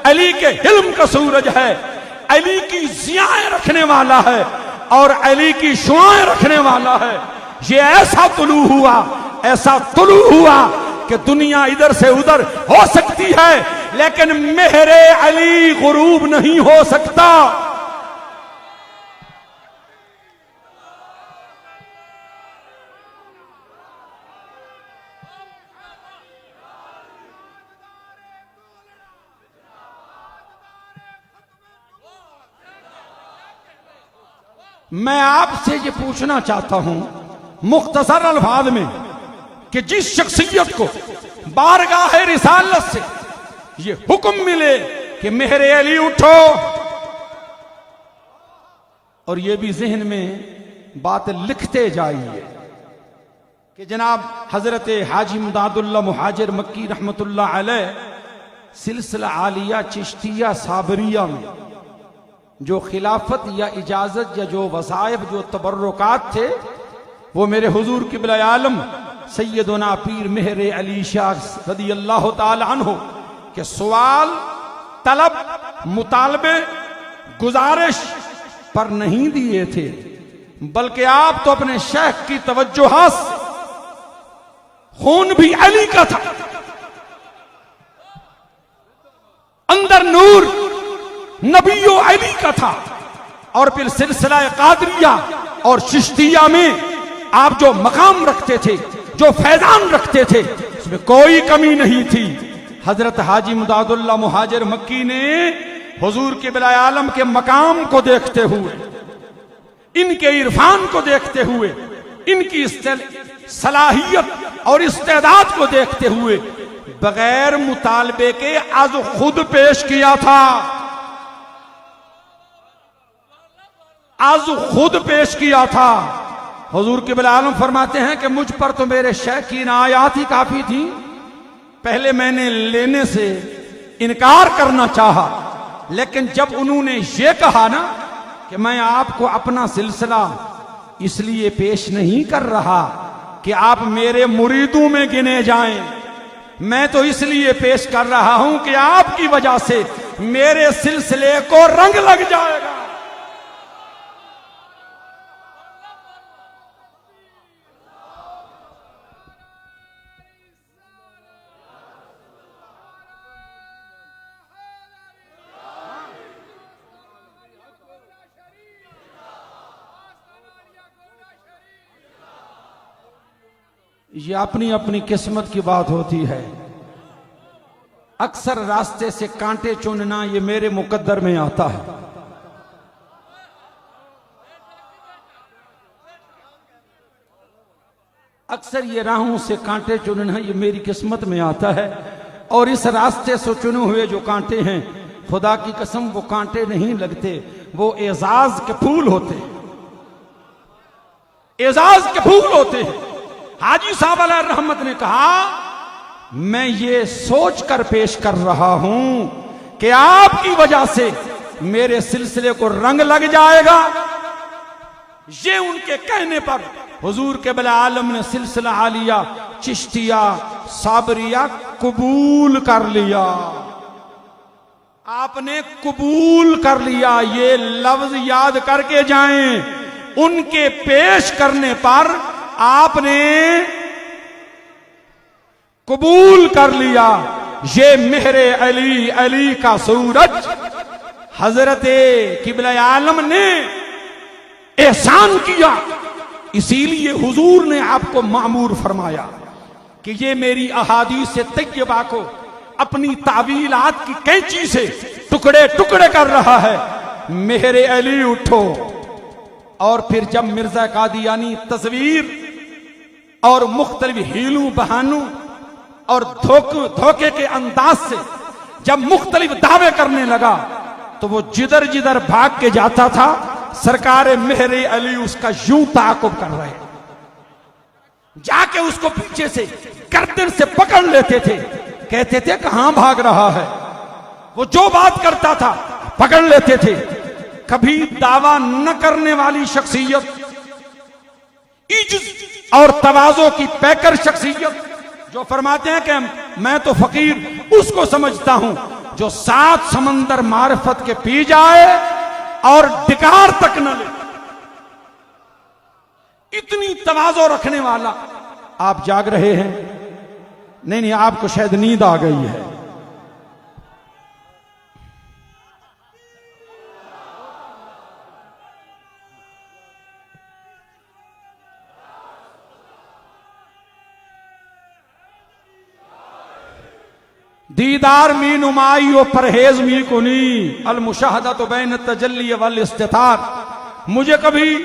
علی کے علم کا سورج ہے، علی کی ضیائیں رکھنے والا ہے اور علی کی شعائیں رکھنے والا ہے۔ یہ ایسا طلوع ہوا، ایسا طلوع ہوا کہ دنیا ادھر سے ادھر ہو سکتی ہے لیکن مہر علی غروب نہیں ہو سکتا۔ میں آپ سے یہ پوچھنا چاہتا ہوں مختصر الفاظ میں کہ جس شخصیت کو بارگاہ رسالت سے یہ حکم ملے کہ مہر علی اٹھو، اور یہ بھی ذہن میں بات لکھتے جائیے کہ جناب حضرت حاجی امداد اللہ مہاجر مکی رحمت اللہ علیہ سلسلہ عالیہ چشتیہ صابریہ میں جو خلافت یا اجازت یا جو وظائف جو تبرکات تھے وہ میرے حضور قبلہ عالم سیدنا پیر مہر علی شاہ رضی اللہ تعالی عنہ کے سوال، طلب، مطالبے، گزارش پر نہیں دیے تھے، بلکہ آپ تو اپنے شیخ کی توجہات سے، خون بھی علی کا تھا، اندر نور نبی و علی کا تھا، اور پھر سلسلہ قادریہ اور چشتیہ میں آپ جو مقام رکھتے تھے، جو فیضان رکھتے تھے، اس میں کوئی کمی نہیں تھی۔ حضرت حاجی امداد اللہ مہاجر مکی نے حضور قبلہ عالم کے مقام کو دیکھتے ہوئے، ان کے عرفان کو دیکھتے ہوئے، ان کی صلاحیت اور استعداد کو دیکھتے ہوئے بغیر مطالبے کے از خود پیش کیا تھا، از خود پیش کیا تھا۔ حضور قبلہ عالم فرماتے ہیں کہ مجھ پر تو میرے شیخ کی عنایات ہی کافی تھی، پہلے میں نے لینے سے انکار کرنا چاہا، لیکن جب انہوں نے یہ کہا نا کہ میں آپ کو اپنا سلسلہ اس لیے پیش نہیں کر رہا کہ آپ میرے مریدوں میں گنے جائیں، میں تو اس لیے پیش کر رہا ہوں کہ آپ کی وجہ سے میرے سلسلے کو رنگ لگ جائے گا۔ یہ اپنی اپنی قسمت کی بات ہوتی ہے، اکثر راستے سے کانٹے چننا یہ میرے مقدر میں آتا ہے۔ اکثر یہ راہوں سے کانٹے چننا یہ میری قسمت میں آتا ہے، اور اس راستے سے چنے ہوئے جو کانٹے ہیں خدا کی قسم وہ کانٹے نہیں لگتے، وہ اعزاز کے پھول ہوتے ہیں، اعزاز کے پھول ہوتے ہیں۔ حاجی صاحب علیہ الرحمت نے کہا میں یہ سوچ کر پیش کر رہا ہوں کہ آپ کی وجہ سے میرے سلسلے کو رنگ لگ جائے گا۔ یہ ان کے کہنے پر حضور قبلہ عالم نے سلسلہ عالیہ چشتیہ صابریہ قبول کر لیا، آپ نے قبول کر لیا۔ یہ لفظ یاد کر کے جائیں، ان کے پیش کرنے پر آپ نے قبول کر لیا۔ یہ مہر علی، علی کا سورج، حضرت قبلہ عالم نے احسان کیا، اسی لیے حضور نے آپ کو مأمور فرمایا کہ یہ میری احادیث طیبہ کو اپنی تعویلات کی کینچی سے ٹکڑے ٹکڑے کر رہا ہے۔ مہر علی اٹھو۔ اور پھر جب مرزا قادیانی تصویر اور مختلف ہیلوں بہانوں اور دھوکے کے انداز سے جب مختلف دعوے کرنے لگا تو وہ جدھر جدھر بھاگ کے جاتا تھا سرکار مہر علی اس کا یوں تعاقب کر رہے، جا کے اس کو پیچھے سے گردن سے پکڑ لیتے تھے، کہتے تھے کہاں بھاگ رہا ہے۔ وہ جو بات کرتا تھا پکڑ لیتے تھے۔ کبھی دعویٰ نہ کرنے والی شخصیت، عجز اور تواضع کی پیکر شخصیت جو فرماتے ہیں کہ میں تو فقیر اس کو سمجھتا ہوں جو 7 سمندر معرفت کے پی جائے اور ڈکار تک نہ لے. اتنی تواضع رکھنے والا. آپ جاگ رہے ہیں؟ نہیں آپ کو شاید نیند آ گئی ہے. دیدار می نمائی و پرہیز می کنی المشاہدہ تو بین التجلی والاستتار. مجھے کبھی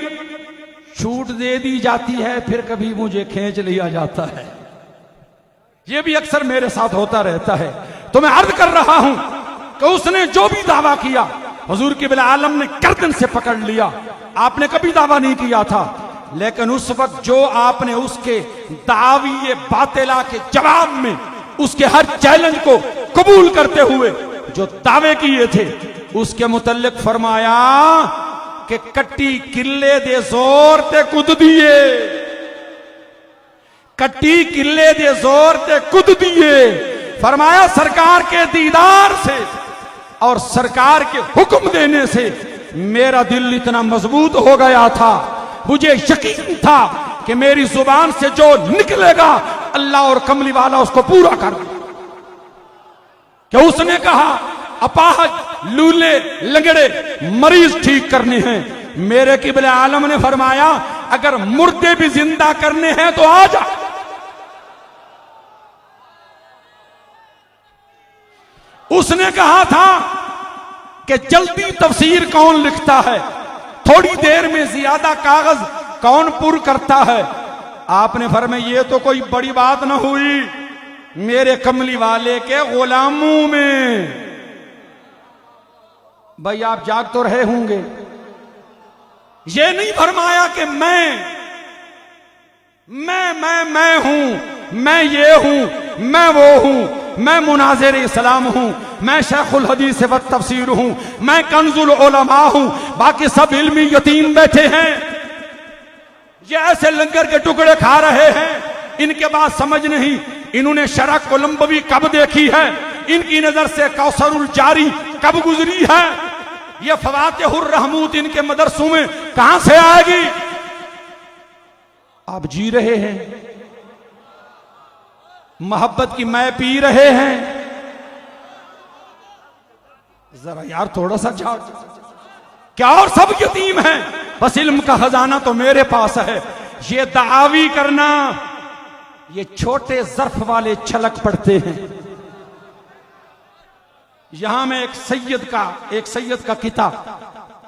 چھوٹ دے دی جاتی ہے، پھر کبھی مجھے کھینچ لیا جاتا ہے. یہ بھی اکثر میرے ساتھ ہوتا رہتا ہے. تو میں عرض کر رہا ہوں کہ اس نے جو بھی دعویٰ کیا حضور قبلہ عالم نے گردن سے پکڑ لیا. آپ نے کبھی دعویٰ نہیں کیا تھا، لیکن اس وقت جو آپ نے اس کے دعوی باطلہ کے جواب میں اس کے ہر چیلنج کو قبول کرتے ہوئے جو دعوے کیے تھے اس کے متعلق فرمایا کہ کٹی کلے دے زور تے کد دیے، کٹی کلے دے زور تے کد دیے. فرمایا سرکار کے دیدار سے اور سرکار کے حکم دینے سے میرا دل اتنا مضبوط ہو گیا تھا، مجھے یقین تھا کہ میری زبان سے جو نکلے گا اللہ اور کملی والا اس کو پورا کر دے. کہ اس نے کہا اپاہج، لولے، لنگڑے، مریض ٹھیک کرنے ہیں. میرے قبلہ عالم نے فرمایا اگر مردے بھی زندہ کرنے ہیں تو آ جا. اس نے کہا تھا کہ جلدی تفسیر کون لکھتا ہے، تھوڑی دیر میں زیادہ کاغذ کون پر کرتا ہے. آپ نے فرمایا یہ تو کوئی بڑی بات نہ ہوئی، میرے کملی والے کے غلاموں میں. بھائی آپ جاگ تو رہے ہوں گے. یہ نہیں فرمایا کہ میں ہوں، میں یہ ہوں، میں وہ ہوں، میں مناظر اسلام ہوں، میں شیخ الحدیث و تفسیر ہوں، میں کنز العلماء ہوں، باقی سب علمی یتیم بیٹھے ہیں. یہ ایسے لنگر کے ٹکڑے کھا رہے ہیں، ان کے بعد سمجھ نہیں انہوں نے شرح کولمبوی کب دیکھی ہے، ان کی نظر سے کوثر الجاری کب گزری ہے، یہ فواتح الرحموت ان کے مدرسوں میں کہاں سے آئے گی. آپ جی رہے ہیں، محبت کی میں پی رہے ہیں. ذرا یار تھوڑا سا جھاڑ. کیا اور سب یتیم ہیں، بس علم کا خزانہ تو میرے پاس ہے. یہ دعاوی کرنا، یہ چھوٹے ظرف والے چھلک پڑتے ہیں. یہاں میں ایک سید کا کتاب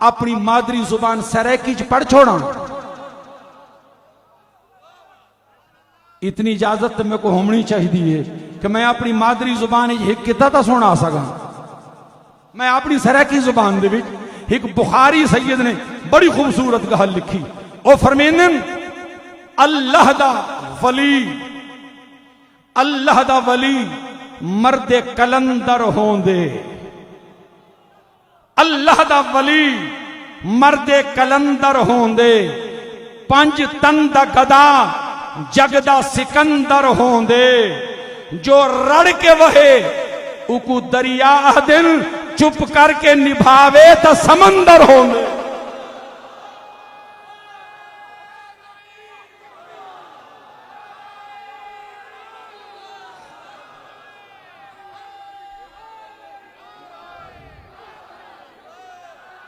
اپنی مادری زبان سرائیکی پڑھ چھوڑا. اتنی اجازت میں کو ہونی چاہیے کہ میں اپنی مادری زبان ایک کتاب سنا سکا. میں اپنی سرائیکی زبان دے وچ ایک بخاری سید نے بڑی خوبصورت گل لکھی. او فرمینن اللہ دا ولی مرد کلندر ہوندے، اللہ دا ولی مرد کلندر ہوندے، 5 تن دا گدا جگ دا سکندر ہوندے، جو رڑ کے وہے اکو دریا دن چپ کر کے نبھاوے تا سمندر ہوندے.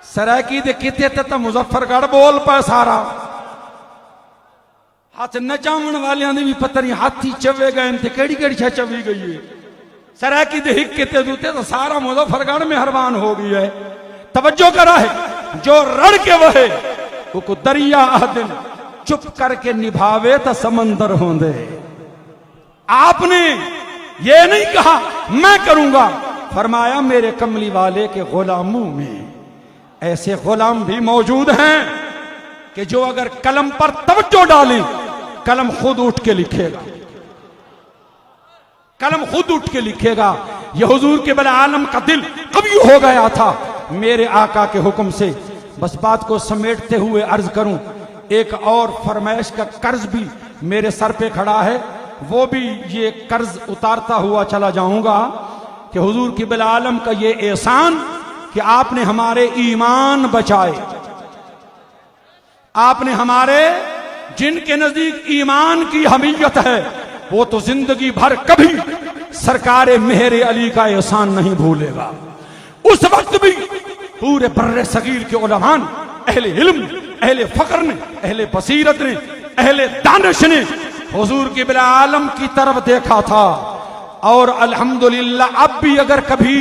سرائیکی دے کتے تے مظفر گڑھ بول پا سارا. ہاتھ نچاون والیاں دے بھی پتہ نہیں ہاتھی چوے گئے تے کیڑی کیڑی چھا چوی گئی ہے. سرائیکی دے ہک کتے دوتے تو سارا مظفر گڑھ میں ہروان ہو گئی ہے. توجہ کرا ہے جو رڑ کے وہے وہ کو دریا دن چپ کر کے نبھاوے تا سمندر ہوندے. آپ نے یہ نہیں کہا میں کروں گا، فرمایا میرے کملی والے کے غلاموں میں ایسے غلام بھی موجود ہیں کہ جو اگر قلم پر توجہ ڈالیں قلم خود اٹھ کے لکھے گا، قلم خود اٹھ کے لکھے گا. یہ حضور کے بل عالم کا دل قوی ہو گیا تھا میرے آقا کے حکم سے. بس بات کو سمیٹتے ہوئے عرض کروں، ایک اور فرمائش کا قرض بھی میرے سر پہ کھڑا ہے. وہ بھی یہ قرض اتارتا ہوا چلا جاؤں گا کہ حضور قبلہ عالم کا یہ احسان کہ آپ نے ہمارے ایمان بچائے، آپ نے ہمارے جن کے نزدیک ایمان کی اہمیت ہے وہ تو زندگی بھر کبھی سرکار مہر علی کا احسان نہیں بھولے گا۔ اس وقت بھی پورے بر صغیر کے علماء، اہل علم، اہل فقر نے، اہل بصیرت نے، اہل دانش نے حضور قبلہ عالم کی طرف دیکھا تھا، اور الحمدللہ اب بھی اگر کبھی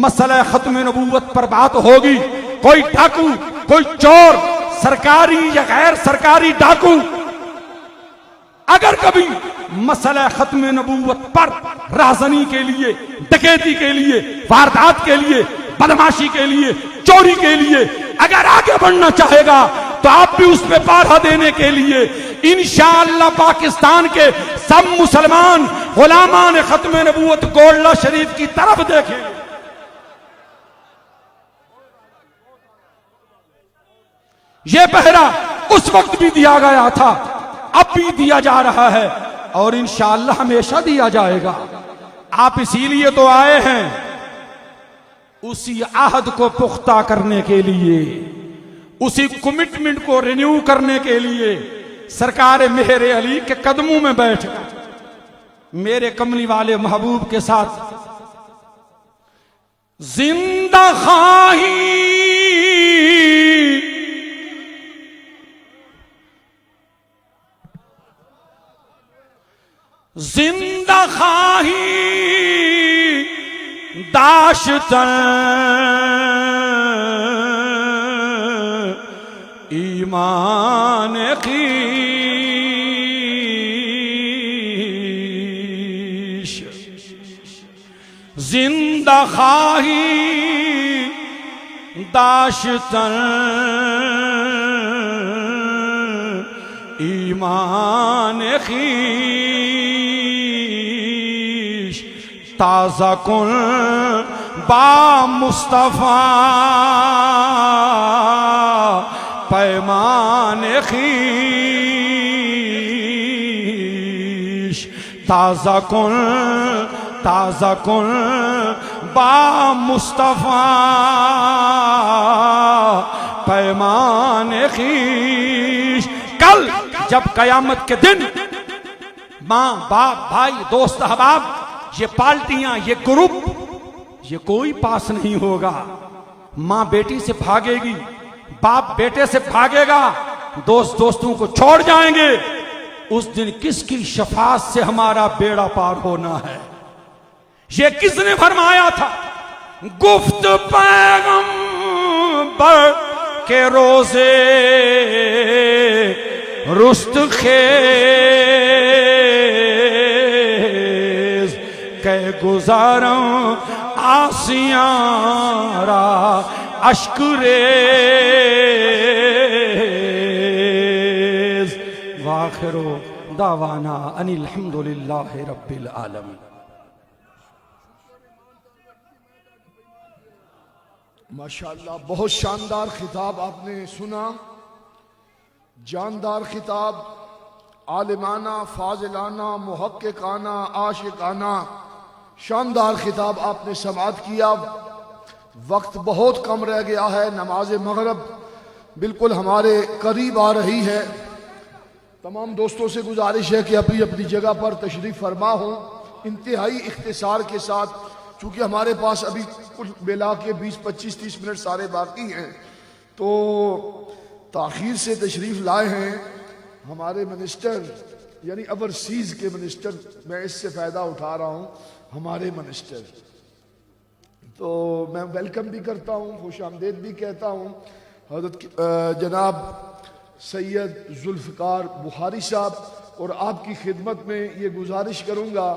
مسئلہ ختم نبوت پر بات ہوگی، کوئی ڈاکو، کوئی چور، سرکاری یا غیر سرکاری ڈاکو اگر کبھی مسئلہ ختم نبوت پر رازنی کے لیے، ڈکیتی کے لیے، واردات کے لیے، بدماشی کے لیے، چوری کے لیے اگر آگے بڑھنا چاہے گا تو آپ بھی اس پہ پارہ دینے کے لیے انشاءاللہ پاکستان کے سب مسلمان غلامان ختم نبوت گولڈا شریف کی طرف دیکھیں۔ یہ پہرا اس وقت بھی دیا گیا تھا، اب بھی دیا جا رہا ہے، اور انشاءاللہ ہمیشہ دیا جائے گا۔ آپ اسی لیے تو آئے ہیں، اسی عہد کو پختہ کرنے کے لیے، اسی کمٹمنٹ کو رینیو کرنے کے لیے سرکار مہر علی کے قدموں میں بیٹھ کر میرے کملی والے محبوب کے ساتھ زندہ خواہی زندہ خواہی داشتن ایمان خیش، زندہ خواہی داشتن ایمان خیش، تازہ کن با مصطفیٰ پیمان خیش، تازہ کن با مصطفیٰ پیمان خیش۔ کل جب قیامت کے دن ماں، باپ، بھائی، دوست، احباب، یہ پارٹیاں، یہ گروپ، یہ کوئی پاس نہیں ہوگا۔ ماں بیٹی سے بھاگے گی، باپ بیٹے سے بھاگے گا، دوست دوستوں کو چھوڑ جائیں گے۔ اس دن کس کی شفاعت سے ہمارا بیڑا پار ہونا ہے؟ یہ کس نے فرمایا تھا؟ گفت پیغمبر کے روزے رست خیز کہ گزاروں آسیاں را اشک ریز۔ وآخر دعوانا ان الحمدللہ رب العالمین۔ ماشاءاللہ، بہت شاندار خطاب آپ نے سنا، جاندار خطاب، عالمانہ، فاضلانہ، محققانہ، عاشقانہ، شاندار خطاب آپ نے سماعت کیا۔ وقت بہت کم رہ گیا ہے، نماز مغرب بالکل ہمارے قریب آ رہی ہے۔ تمام دوستوں سے گزارش ہے کہ اپنی اپنی جگہ پر تشریف فرما ہوں، انتہائی اختصار کے ساتھ، چونکہ ہمارے پاس ابھی کچھ ملا کے 20-25-30 منٹ سارے باقی ہیں، تو تاخیر سے تشریف لائے ہیں ہمارے منسٹر، یعنی اوورسیز کے منسٹر، میں اس سے فائدہ اٹھا رہا ہوں، ہمارے منسٹر، تو میں ویلکم بھی کرتا ہوں، خوش آمدید بھی کہتا ہوں حضرت جناب سید ذوالفقار بخاری صاحب، اور آپ کی خدمت میں یہ گزارش کروں گا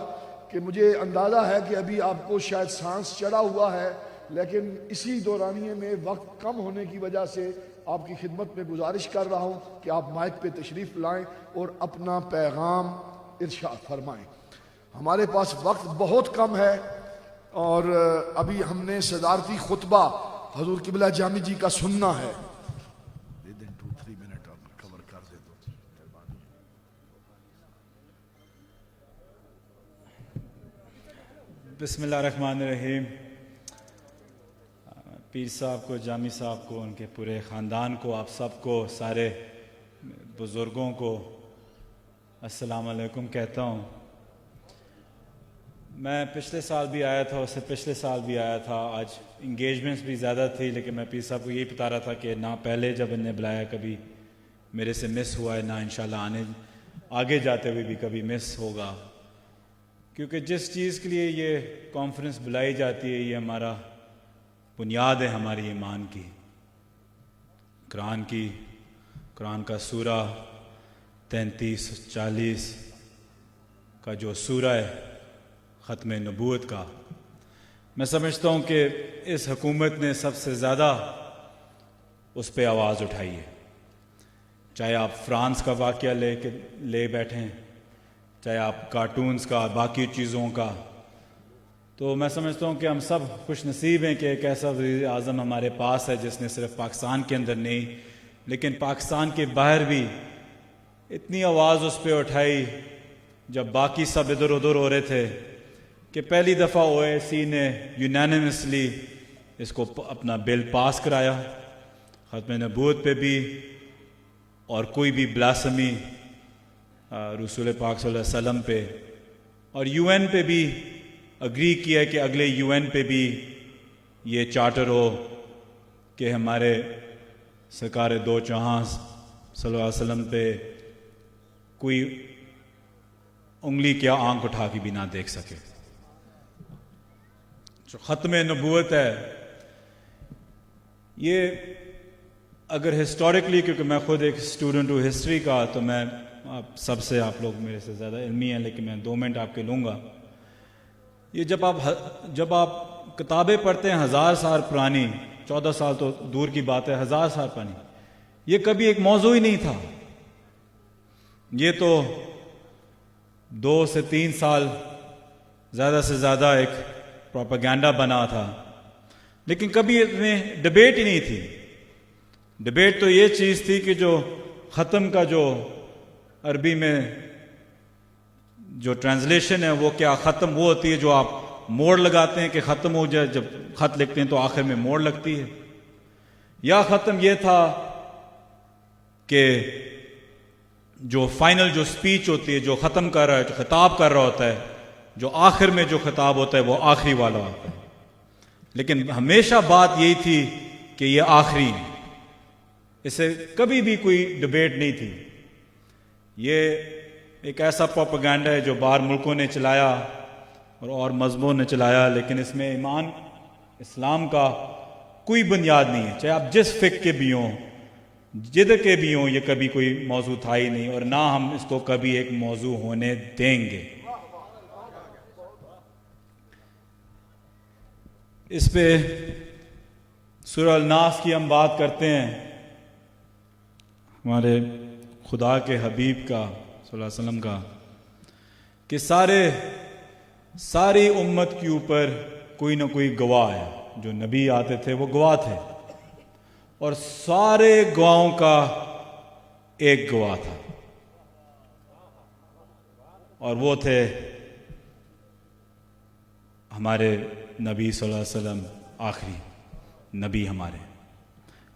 کہ مجھے اندازہ ہے کہ ابھی آپ کو شاید سانس چڑھا ہوا ہے، لیکن اسی دورانیے میں وقت کم ہونے کی وجہ سے آپ کی خدمت میں گزارش کر رہا ہوں کہ آپ مائک پہ تشریف لائیں اور اپنا پیغام ارشاد فرمائیں۔ ہمارے پاس وقت بہت کم ہے، اور ابھی ہم نے صدارتی خطبہ حضور قبلہ جامی جی کا سننا ہے۔ دے دیں 2-3 منٹ آپ کور کر دے دو۔ بسم اللہ الرحمن الرحیم. پیر صاحب کو، جامی صاحب کو، ان کے پورے خاندان کو، آپ سب کو، سارے بزرگوں کو السلام علیکم کہتا ہوں. میں پچھلے سال بھی آیا تھا، اس سے پچھلے سال بھی آیا تھا. آج انگیجمنٹس بھی زیادہ تھی، لیکن میں پیر صاحب کو یہی بتا رہا تھا کہ نہ پہلے جب انہیں بلایا کبھی میرے سے مس ہوا ہے، نہ انشاءاللہ آگے جاتے ہوئے بھی کبھی مس ہوگا. کیونکہ جس چیز کے لیے یہ کانفرنس بلائی جاتی ہے، یہ ہمارا بنیاد ہے ہماری ایمان کی. قرآن کا سورہ 33-40 کا جو سورہ ہے ختم نبوت کا، میں سمجھتا ہوں کہ اس حکومت نے سب سے زیادہ اس پہ آواز اٹھائی ہے. چاہے آپ فرانس کا واقعہ لے بیٹھیں، چاہے آپ کارٹونز کا، باقی چیزوں کا. تو میں سمجھتا ہوں کہ ہم سب خوش نصیب ہیں کہ ایک ایسا وزیر اعظم ہمارے پاس ہے جس نے صرف پاکستان کے اندر نہیں لیکن پاکستان کے باہر بھی اتنی آواز اس پہ اٹھائی جب باقی سب ادھر ادھر ہو رہے تھے، کہ پہلی دفعہ OIC نے یونینیمسلی اس کو اپنا بل پاس کرایا ختم نبوت پہ بھی، اور کوئی بھی بلاسمی رسول پاک صلی اللہ علیہ وسلم پہ، اور UN پہ بھی اگری کیا کہ اگلے UN پہ بھی یہ چارٹر ہو کہ ہمارے سرکار دو جہاں صلی اللہ علیہ وسلم پہ کوئی انگلی کیا آنکھ اٹھا کے بھی نہ دیکھ سکے. جو ختم نبوت ہے یہ اگر ہسٹوریکلی، کیونکہ میں خود ایک اسٹوڈنٹ ہوں ہسٹری کا، تو میں آپ سب سے، آپ لوگ میرے سے زیادہ علمی ہیں لیکن میں 2 منٹ آپ کے لوں گا. یہ جب آپ کتابیں پڑھتے ہیں 1000 سال پرانی، 14 سال تو دور کی بات ہے، 1000 سال پرانی، یہ کبھی ایک موضوع ہی نہیں تھا. یہ تو 2 سے 3 سال زیادہ سے زیادہ ایک پروپیگنڈا بنا تھا، لیکن کبھی اس میں ڈبیٹ ہی نہیں تھی. ڈبیٹ تو یہ چیز تھی کہ جو ختم کا جو عربی میں جو ٹرانسلیشن ہے وہ کیا، ختم وہ ہوتی ہے جو آپ موڑ لگاتے ہیں کہ ختم ہو جائے، جب خط لکھتے ہیں تو آخر میں موڑ لگتی ہے، یا ختم یہ تھا کہ جو فائنل جو سپیچ ہوتی ہے، جو ختم کر رہا ہے، جو خطاب کر رہا ہوتا ہے، جو آخر میں جو خطاب ہوتا ہے وہ آخری والا ہوتا ہے. لیکن ہمیشہ بات یہی تھی کہ یہ آخری ہے، اسے کبھی بھی کوئی ڈبیٹ نہیں تھی. یہ ایک ایسا پروپیگنڈا ہے جو باہر ملکوں نے چلایا اور مذہبوں نے چلایا، لیکن اس میں ایمان اسلام کا کوئی بنیاد نہیں ہے. چاہے آپ جس فقہ کے بھی ہوں، جدھر کے بھی ہوں، یہ کبھی کوئی موضوع تھا ہی نہیں، اور نہ ہم اس کو کبھی ایک موضوع ہونے دیں گے. اس پہ سورہ الناس کی ہم بات کرتے ہیں، ہمارے خدا کے حبیب کا صلی اللہ علیہ وسلم کا، کہ ساری امت کے اوپر کوئی نہ کوئی گواہ ہے. جو نبی آتے تھے وہ گواہ تھے، اور سارے گواہوں کا ایک گواہ تھا، اور وہ تھے ہمارے نبی صلی اللہ علیہ وسلم، آخری نبی ہمارے.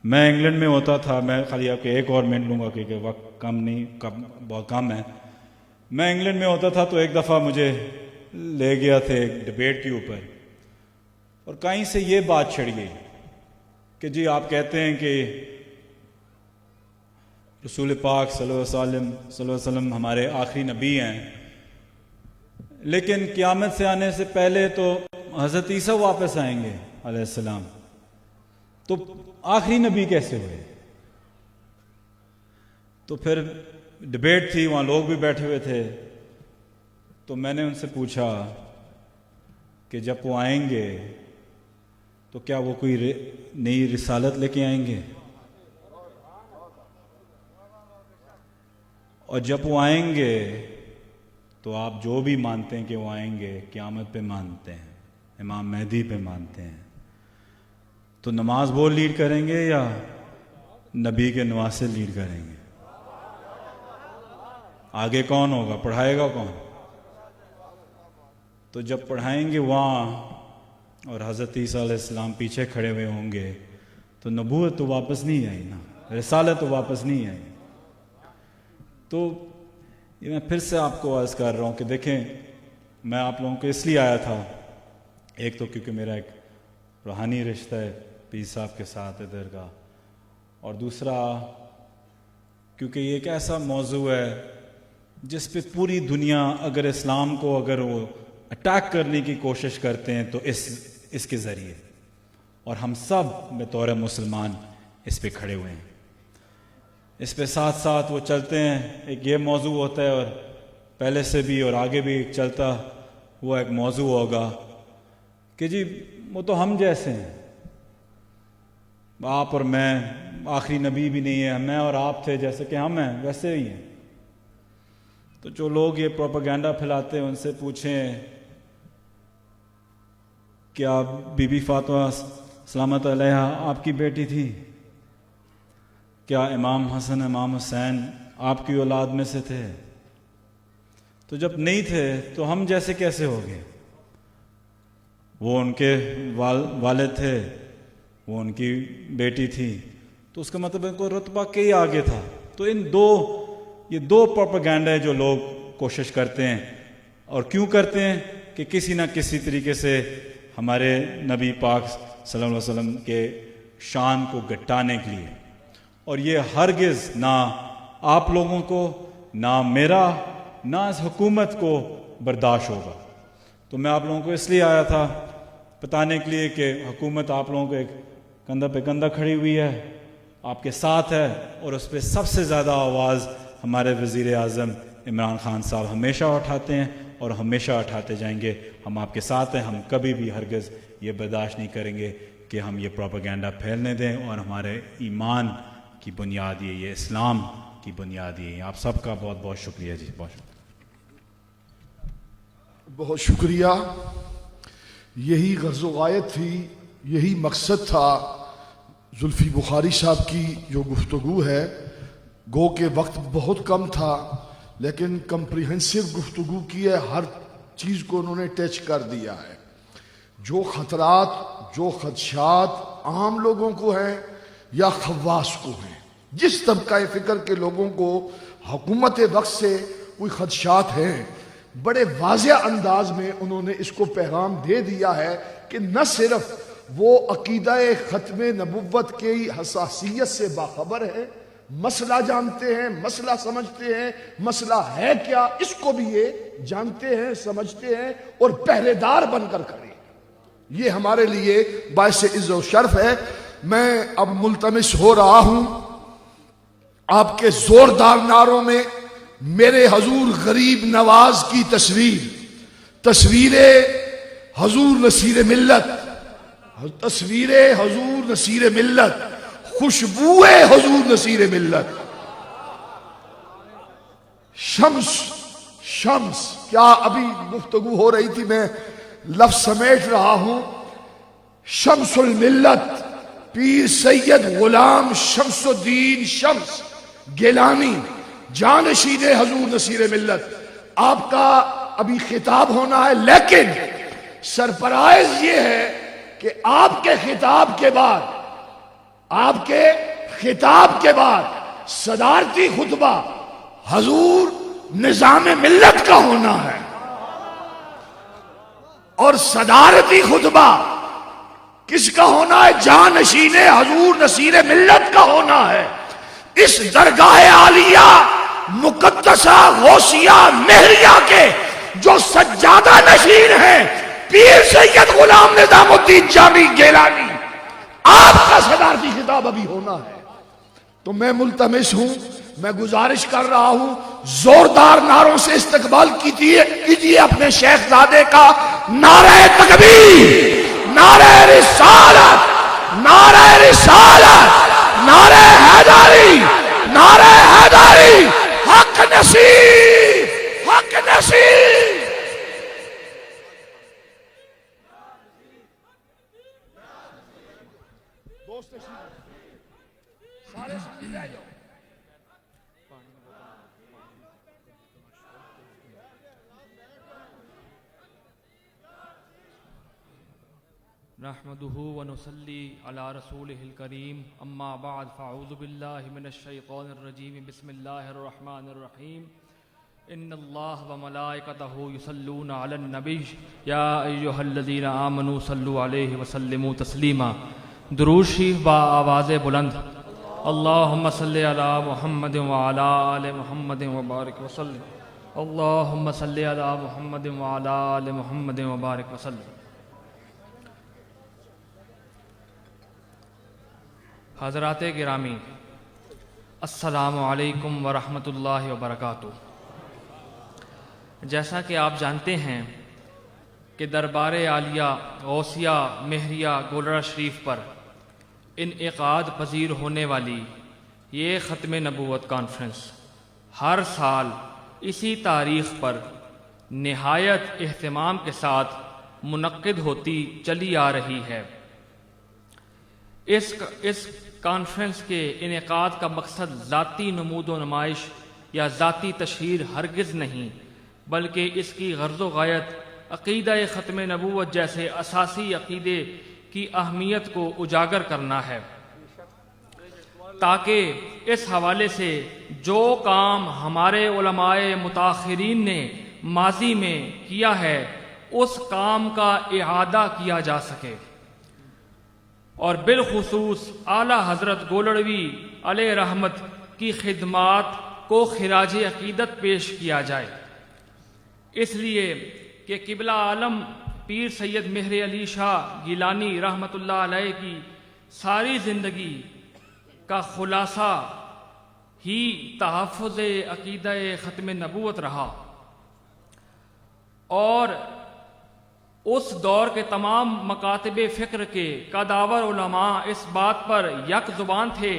میں انگلینڈ میں ہوتا تھا، میں خالی آپ کے ایک اور منٹ لوں گا کیونکہ وقت بہت کم ہے. میں انگلینڈ میں ہوتا تھا تو ایک دفعہ مجھے لے گیا تھے ایک ڈبیٹ کے اوپر، اور کہیں سے یہ بات چھڑ گئی کہ جی آپ کہتے ہیں کہ رسول پاک صلی اللہ علیہ وسلم ہمارے آخری نبی ہیں، لیکن قیامت سے آنے سے پہلے تو حضرت عیسیٰ واپس آئیں گے علیہ السلام، تو آخری نبی کیسے ہوئے؟ تو پھر ڈبیٹ تھی، وہاں لوگ بھی بیٹھے ہوئے تھے، تو میں نے ان سے پوچھا کہ جب وہ آئیں گے تو کیا وہ کوئی نئی رسالت لے کے آئیں گے؟ اور جب وہ آئیں گے تو آپ جو بھی مانتے ہیں کہ وہ آئیں گے، قیامت پہ مانتے ہیں، امام مہدی پہ مانتے ہیں، تو نماز وہ لیڈ کریں گے یا نبی کے نواسے لیڈ کریں گے؟ آگے کون ہوگا؟ پڑھائے گا کون؟ تو جب پڑھائیں گے وہاں اور حضرت عیسیٰ علیہ السلام پیچھے کھڑے ہوئے ہوں گے تو نبوت تو واپس نہیں آئی نا, رسالت تو واپس نہیں آئی. تو یہ میں پھر سے آپ کو عرض کر رہا ہوں کہ دیکھیں, میں آپ لوگوں کو اس لیے آیا تھا, ایک تو کیونکہ میرا ایک روحانی رشتہ ہے پیر صاحب کے ساتھ ادھر کا, اور دوسرا کیونکہ یہ ایک ایسا موضوع ہے جس پہ پوری دنیا اگر اسلام کو اگر وہ اٹیک کرنے کی کوشش کرتے ہیں تو اس کے ذریعے, اور ہم سب بطور مسلمان اس پہ کھڑے ہوئے ہیں. اس پہ ساتھ ساتھ وہ چلتے ہیں, ایک یہ موضوع ہوتا ہے اور پہلے سے بھی اور آگے بھی چلتا وہ ایک موضوع ہوگا کہ جی وہ تو ہم جیسے ہیں, آپ اور میں, آخری نبی بھی نہیں ہے, میں اور آپ تھے جیسے کہ ہم ہیں ویسے ہی ہیں. تو جو لوگ یہ پروپیگنڈا پھیلاتے ہیں ان سے پوچھیں کیا بی بی فاطمہ سلامت علیہا آپ کی بیٹی تھی؟ کیا امام حسن امام حسین آپ کی اولاد میں سے تھے؟ تو جب نہیں تھے تو ہم جیسے کیسے ہو گئے؟ وہ ان کے والد تھے, وہ ان کی بیٹی تھی, تو اس کا مطلب ان کو رتبہ کئی آگے تھا. تو یہ دو پروپیگنڈا ہے جو لوگ کوشش کرتے ہیں, اور کیوں کرتے ہیں کہ کسی نہ کسی طریقے سے ہمارے نبی پاک صلی اللہ علیہ وسلم کے شان کو گٹانے کے لیے. اور یہ ہرگز نہ آپ لوگوں کو, نہ میرا, نہ اس حکومت کو برداشت ہوگا. تو میں آپ لوگوں کو اس لیے آیا تھا بتانے کے لیے کہ حکومت آپ لوگوں کو ایک کندھا پہ کندھا کھڑی ہوئی ہے, آپ کے ساتھ ہے, اور اس پہ سب سے زیادہ آواز ہمارے وزیر اعظم عمران خان صاحب ہمیشہ اٹھاتے ہیں اور ہمیشہ اٹھاتے جائیں گے. ہم آپ کے ساتھ ہیں, ہم کبھی بھی ہرگز یہ برداشت نہیں کریں گے کہ ہم یہ پروپیگنڈا پھیلنے دیں, اور ہمارے ایمان کی بنیاد یہ اسلام کی بنیاد یہ. آپ سب کا بہت بہت شکریہ جی, بہت شکریہ. بہت شکریہ. یہی غرض و غایت تھی, یہی مقصد تھا زلفی بخاری صاحب کی جو گفتگو ہے. گو کہ وقت بہت کم تھا لیکن کمپریہنسو گفتگو کی ہے, ہر چیز کو انہوں نے ٹچ کر دیا ہے. جو خطرات, جو خدشات عام لوگوں کو ہیں یا خواص کو ہیں, جس طبقہ فکر کے لوگوں کو حکومت وقت سے کوئی خدشات ہیں, بڑے واضح انداز میں انہوں نے اس کو پیغام دے دیا ہے کہ نہ صرف وہ عقیدہ ختم نبوت کی حساسیت سے باخبر ہے, مسئلہ جانتے ہیں, مسئلہ سمجھتے ہیں, مسئلہ ہے کیا اس کو بھی یہ جانتے ہیں, سمجھتے ہیں, اور پہرے دار بن کر کھڑے. یہ ہمارے لیے باعث عز و شرف ہے. میں اب ملتمس ہو رہا ہوں آپ کے زوردار نعروں میں میرے حضور غریب نواز کی تصویر حضور نصیر ملت, تصویر حضور نصیر ملت, خوشبو حضور نصیر ملت. شمس کیا ابھی گفتگو ہو رہی تھی, میں لفظ سمیٹ رہا ہوں. شمس الملت پیر سید غلام شمس الدین شمس گیلانی, جانشین حضور نصیر ملت. آپ کا ابھی خطاب ہونا ہے, لیکن سرپرائز یہ ہے کہ آپ کے خطاب کے بعد صدارتی خطبہ حضور نظام ملت کا ہونا ہے, اور صدارتی خطبہ کس کا ہونا ہے؟ جانشین حضور نصیر ملت کا ہونا ہے. اس درگاہ عالیہ مقدسہ غوثیہ مہریہ کے جو سجادہ نشین ہیں پیر سید غلام نظام الدین جامی گیلانی, آپ کا صدارتی خطاب ابھی ہونا ہے. تو میں ملتمس ہوں, میں گزارش کر رہا ہوں, زوردار نعروں سے استقبال کیجیے اپنے شیخ زادے کا. نعرہ تکبیر, نعرہ رسالت, نعرہ رسالت, نعرہ حیدری, نعرہ حیدری, حق نصیب, حق نصیب. نحمده ونصلي على رسوله الكريم اما بعد فاعوذ بالله من الشيطان الرجيم بسم الله الرحمن الرحيم ان الله وملائكته يصلون على النبي يا ايها الذين آمنوا صلوا عليه وسلموا تسليما. درود شریف با آواز بلند. اللهم صل على محمد وعلى آل محمد وبارك وسلم. اللهم صل على محمد وعلى آل محمد وبارك وسلم. حضرات گرامی، السلام علیکم ورحمۃ اللہ وبرکاتہ. جیسا کہ آپ جانتے ہیں کہ دربار عالیہ غوثیہ مہریہ گولڑہ شریف پر انعقاد پذیر ہونے والی یہ ختم نبوت کانفرنس ہر سال اسی تاریخ پر نہایت اہتمام کے ساتھ منعقد ہوتی چلی آ رہی ہے. اس کانفرنس کے انعقاد کا مقصد ذاتی نمود و نمائش یا ذاتی تشہیر ہرگز نہیں، بلکہ اس کی غرض و غایت عقیدہ ختم نبوت جیسے اساسی عقیدے کی اہمیت کو اجاگر کرنا ہے، تاکہ اس حوالے سے جو کام ہمارے علماء متاخرین نے ماضی میں کیا ہے اس کام کا اعادہ کیا جا سکے، اور بالخصوص اعلیٰ حضرت گولڑوی علیہ رحمت کی خدمات کو خراج عقیدت پیش کیا جائے. اس لیے کہ قبلہ عالم پیر سید مہر علی شاہ گیلانی رحمۃ اللہ علیہ کی ساری زندگی کا خلاصہ ہی تحفظ عقیدہ ختم نبوت رہا، اور اس دور کے تمام مکاتب فکر کے قداور علماء اس بات پر یک زبان تھے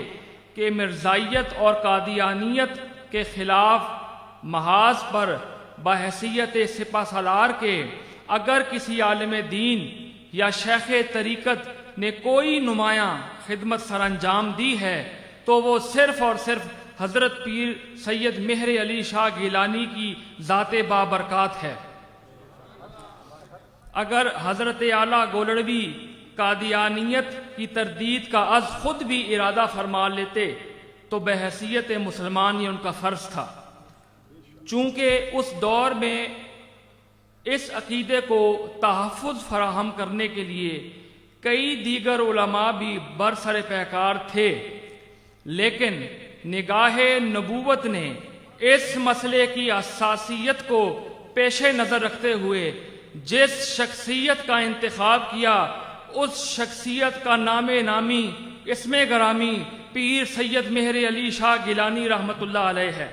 کہ مرزائیت اور قادیانیت کے خلاف محاذ پر بحیثیت سپہ سالار کے اگر کسی عالم دین یا شیخ طریقت نے کوئی نمایاں خدمت سر انجام دی ہے تو وہ صرف اور صرف حضرت پیر سید مہر علی شاہ گیلانی کی ذات بابرکات ہے. اگر حضرت اعلیٰ گولڑوی قادیانیت کی تردید کا از خود بھی ارادہ فرما لیتے تو بحیثیت مسلمان یہ ان کا فرض تھا، چونکہ اس دور میں اس عقیدے کو تحفظ فراہم کرنے کے لیے کئی دیگر علماء بھی برسر پیکار تھے، لیکن نگاہ نبوت نے اس مسئلے کی حساسیت کو پیش نظر رکھتے ہوئے جس شخصیت کا انتخاب کیا اس شخصیت کا نام نامی اسم گرامی پیر سید مہر علی شاہ گیلانی رحمۃ اللہ علیہ ہے.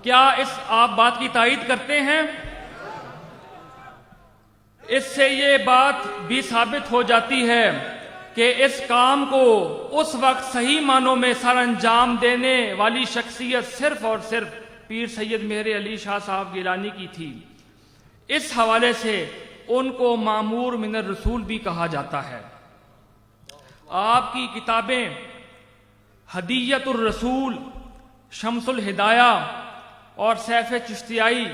کیا آپ بات کی تائید کرتے ہیں؟ اس سے یہ بات بھی ثابت ہو جاتی ہے کہ اس کام کو اس وقت صحیح معنوں میں سر انجام دینے والی شخصیت صرف اور صرف پیر سید مہر علی شاہ صاحب گیلانی کی تھی. اس حوالے سے ان کو مامور من الرسول بھی کہا جاتا ہے. آپ کی کتابیں ہدیت الرسول، شمس الہدایہ اور سیف چشتیائی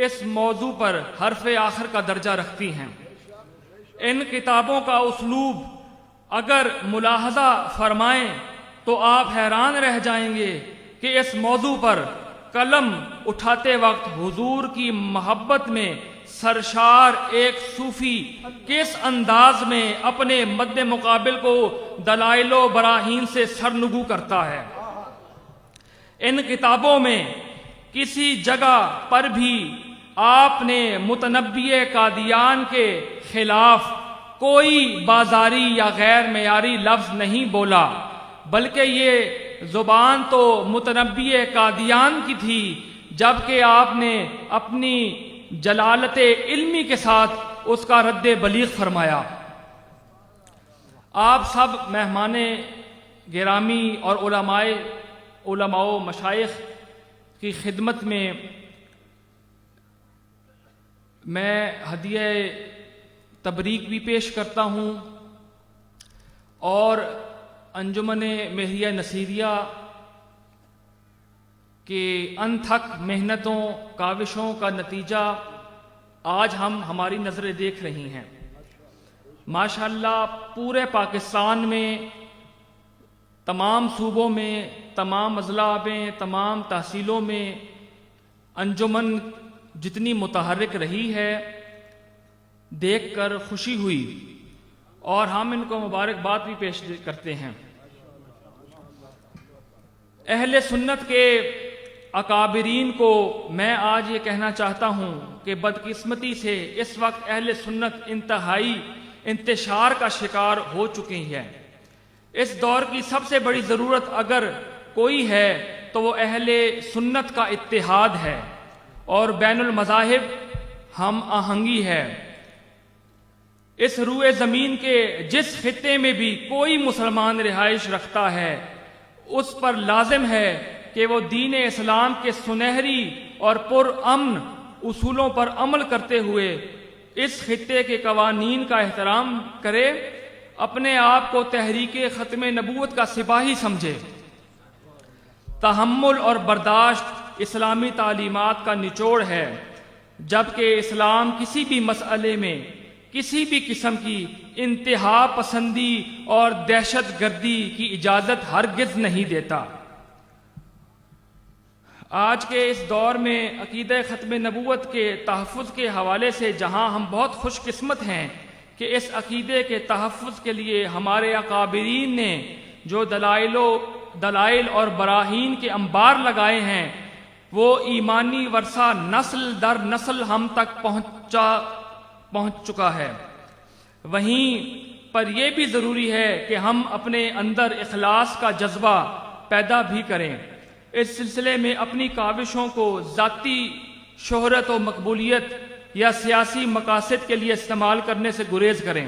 اس موضوع پر حرف آخر کا درجہ رکھتی ہیں. ان کتابوں کا اسلوب اگر ملاحظہ فرمائیں تو آپ حیران رہ جائیں گے کہ اس موضوع پر قلم اٹھاتے وقت حضور کی محبت میں سرشار ایک صوفی کس انداز میں اپنے مد مقابل کو دلائل و براہین سے سرنگو کرتا ہے. ان کتابوں میں کسی جگہ پر بھی آپ نے متنبی قادیان کے خلاف کوئی بازاری یا غیر معیاری لفظ نہیں بولا، بلکہ یہ زبان تو متنبی قادیان کی تھی، جبکہ آپ نے اپنی جلالت علمی کے ساتھ اس کا رد بلیغ فرمایا. آپ سب مہمان گرامی اور علماء و مشائخ کی خدمت میں ہدیہ تبریک بھی پیش کرتا ہوں، اور انجمن مہریہ نصیریہ کہ انتھک محنتوں کاوشوں کا نتیجہ آج ہم ہماری نظریں دیکھ رہی ہیں. ماشاءاللہ پورے پاکستان میں تمام صوبوں میں، تمام اضلاع میں، تمام تحصیلوں میں انجمن جتنی متحرک رہی ہے، دیکھ کر خوشی ہوئی اور ہم ان کو مبارکباد بھی پیش کرتے ہیں۔ اہل سنت کے اکابرین کو میں آج یہ کہنا چاہتا ہوں کہ بدقسمتی سے اس وقت اہل سنت انتہائی انتشار کا شکار ہو چکی ہے۔ اس دور کی سب سے بڑی ضرورت اگر کوئی ہے تو وہ اہل سنت کا اتحاد ہے اور بین المذاہب ہم آہنگی ہے۔ اس روئے زمین کے جس خطے میں بھی کوئی مسلمان رہائش رکھتا ہے اس پر لازم ہے کہ وہ دین اسلام کے سنہری اور پرامن اصولوں پر عمل کرتے ہوئے اس خطے کے قوانین کا احترام کرے، اپنے آپ کو تحریک ختم نبوت کا سپاہی سمجھے۔ تحمل اور برداشت اسلامی تعلیمات کا نچوڑ ہے، جبکہ اسلام کسی بھی مسئلے میں کسی بھی قسم کی انتہا پسندی اور دہشت گردی کی اجازت ہرگز نہیں دیتا۔ آج کے اس دور میں عقیدہ ختم نبوت کے تحفظ کے حوالے سے جہاں ہم بہت خوش قسمت ہیں کہ اس عقیدے کے تحفظ کے لیے ہمارے اکابرین نے جو دلائل اور براہین کے انبار لگائے ہیں، وہ ایمانی ورثہ نسل در نسل ہم تک پہنچ چکا ہے۔ وہیں پر یہ بھی ضروری ہے کہ ہم اپنے اندر اخلاص کا جذبہ پیدا بھی کریں۔ اس سلسلے میں اپنی کاوشوں کو ذاتی شہرت و مقبولیت یا سیاسی مقاصد کے لیے استعمال کرنے سے گریز کریں۔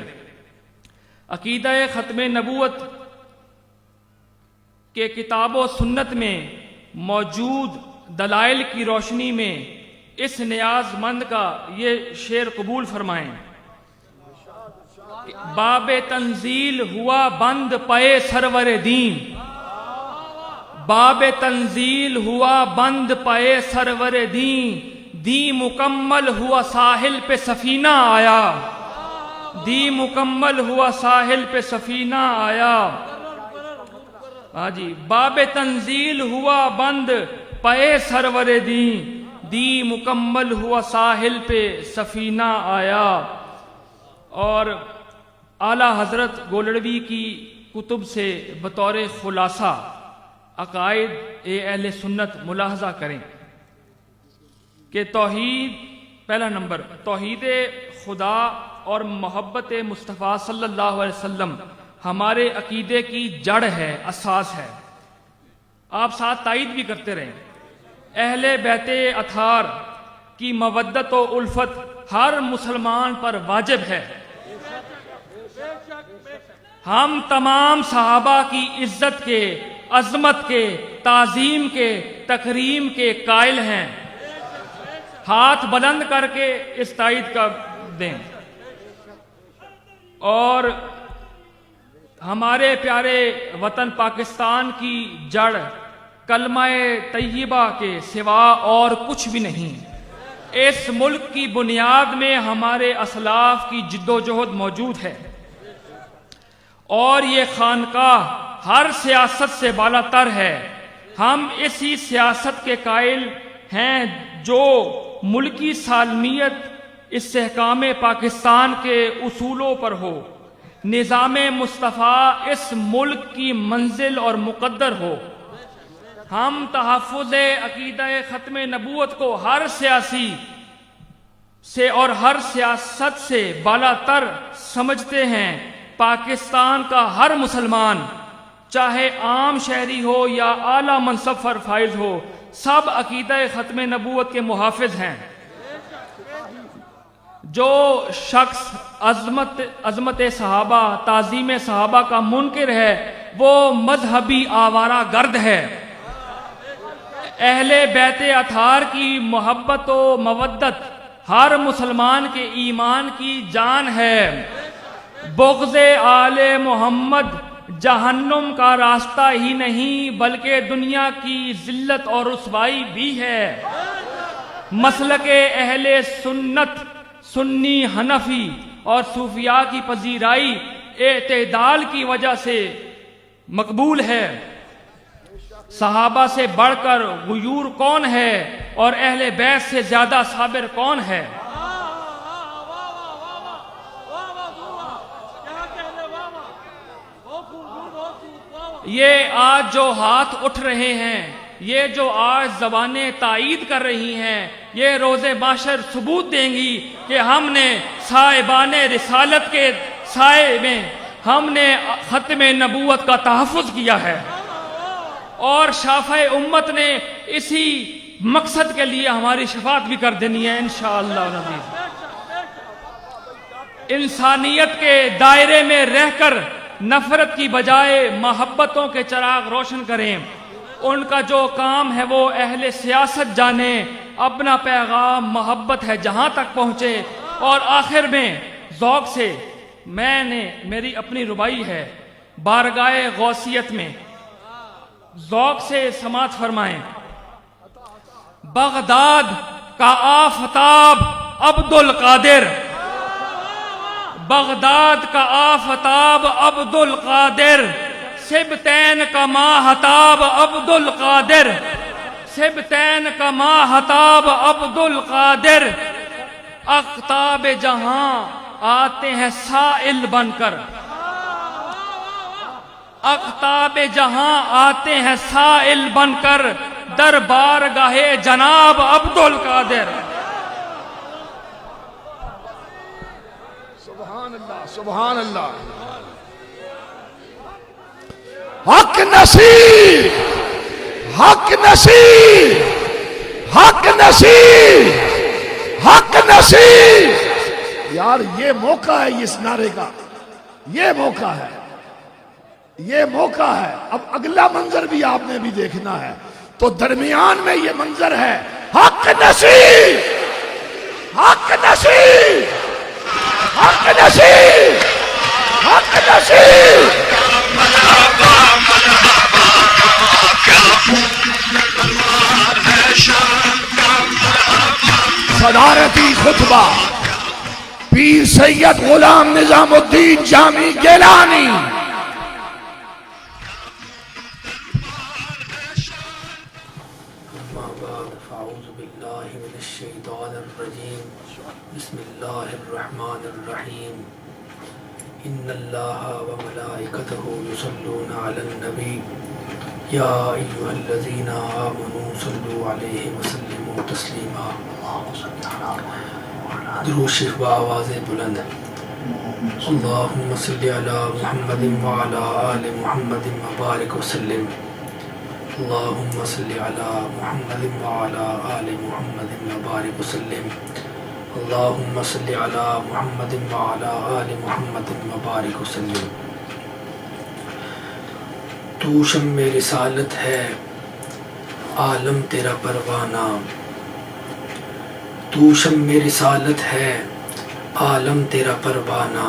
عقیدہ ختم نبوت کے کتاب و سنت میں موجود دلائل کی روشنی میں اس نیاز مند کا یہ شعر قبول فرمائیں۔ باب تنزیل ہوا بند پے سرور دین، باب تنزیل ہوا بند پے سرور دین، دی مکمل ہوا ساحل پہ سفینہ آیا، دی مکمل ہوا ساحل پہ سفینہ آیا۔ ہاں جی، باب تنزیل ہوا بند پے سرور دین، دی مکمل ہوا ساحل پہ سفینہ آیا۔ اور اعلی حضرت گولڑوی کی کتب سے بطور خلاصہ عقائد اہل سنت ملاحظہ کریں کہ توحید، پہلا نمبر، توحید خدا اور محبت مصطفیٰ صلی اللہ علیہ وسلم ہمارے عقیدے کی جڑ ہے، اساس ہے۔ آپ ساتھ تائید بھی کرتے رہیں۔ اہل بیت اطہار کی مودت و الفت ہر مسلمان پر واجب ہے۔ ہم تمام صحابہ کی عزت کے، عظمت کے، تعظیم کے، تکریم کے قائل ہیں۔ ہاتھ بلند کر کے اس تائید کا دیں۔ اور ہمارے پیارے وطن پاکستان کی جڑ کلمہ طیبہ کے سوا اور کچھ بھی نہیں۔ اس ملک کی بنیاد میں ہمارے اسلاف کی جد و جہد موجود ہے، اور یہ خانقاہ ہر سیاست سے بالا تر ہے۔ ہم اسی سیاست کے قائل ہیں جو ملکی سالمیت، استحکام پاکستان کے اصولوں پر ہو، نظام مصطفیٰ اس ملک کی منزل اور مقدر ہو۔ ہم تحفظ عقیدہ ختم نبوت کو ہر سیاسی سے اور ہر سیاست سے بالا تر سمجھتے ہیں۔ پاکستان کا ہر مسلمان، چاہے عام شہری ہو یا اعلیٰ منصب پر فائز ہو، سب عقیدہ ختم نبوت کے محافظ ہیں۔ جو شخص عظمت صحابہ، تعظیم صحابہ کا منکر ہے، وہ مذہبی آوارہ گرد ہے۔ اہل بیت اطہار کی محبت و مودت ہر مسلمان کے ایمان کی جان ہے۔ بغض آل محمد جہنم کا راستہ ہی نہیں بلکہ دنیا کی ذلت اور رسوائی بھی ہے۔ مسلک اہل سنت، سنی، حنفی اور صوفیاء کی پذیرائی اعتدال کی وجہ سے مقبول ہے۔ صحابہ سے بڑھ کر غیور کون ہے اور اہل بیت سے زیادہ صابر کون ہے؟ یہ آج جو ہاتھ اٹھ رہے ہیں، یہ جو آج زبانیں تائید کر رہی ہیں، یہ روز محشر ثبوت دیں گی کہ ہم نے صاحبان رسالت کے سائے میں ہم نے ختم نبوت کا تحفظ کیا ہے، اور شافع امت نے اسی مقصد کے لیے ہماری شفاعت بھی کر دینی ہے انشاءاللہ العزیز۔ انسانیت کے دائرے میں رہ کر نفرت کی بجائے محبتوں کے چراغ روشن کریں۔ ان کا جو کام ہے وہ اہل سیاست جانے، اپنا پیغام محبت ہے جہاں تک پہنچے۔ اور آخر میں ذوق سے میری اپنی ربائی ہے، بارگاہ غوثیت میں ذوق سے سماعت فرمائیں۔ بغداد کا آفتاب عبد القادر، بغداد کا آفتاب عبد القادر، سبتین کا ماہتاب عبد القادر، سبتین کا ماہتاب عبد القادر، اقطاب جہاں آتے ہیں سائل بن کر، اقطاب جہاں آتے ہیں سائل بن کر، دربار گاہے جناب عبد القادر۔ سبحان اللہ، سبحان اللہ۔ حق نصیب، حق نصیب، حق نصیب، حق نصیب۔ یار یہ موقع ہے اس نعرے کا، یہ موقع ہے، یہ موقع ہے۔ اب اگلا منظر بھی آپ نے بھی دیکھنا ہے، تو درمیان میں یہ منظر ہے، حق نصیب، حق نصیب، حق نصیب، حق نصیب۔ صدارتی خطبہ پیر سید غلام نظام الدین جامی گیلانی۔ فاعوذ باللہ من الشیطان الرجیم، بسم اللہ الرحمن الرحیم۔ ان اللہ وملائکتہ یصلون علی النبی یا ایھا الذین آمنوا صلوا علیہ وسلموا تسلیما۔ درود شریف بآواز بلند۔ اللہم صلی علی محمد وعلی آل محمد وبارک وسلم۔ اللہم صلی علی محمد وعلی آل محمد وبارک وسلم۔ اللہم صلی علی محمد وعلی آل محمد وبارک وسلم۔ تو شمع رسالت ہے عالم تیرا پروانہ، تو شمع رسالت ہے عالم تیرا پروانہ،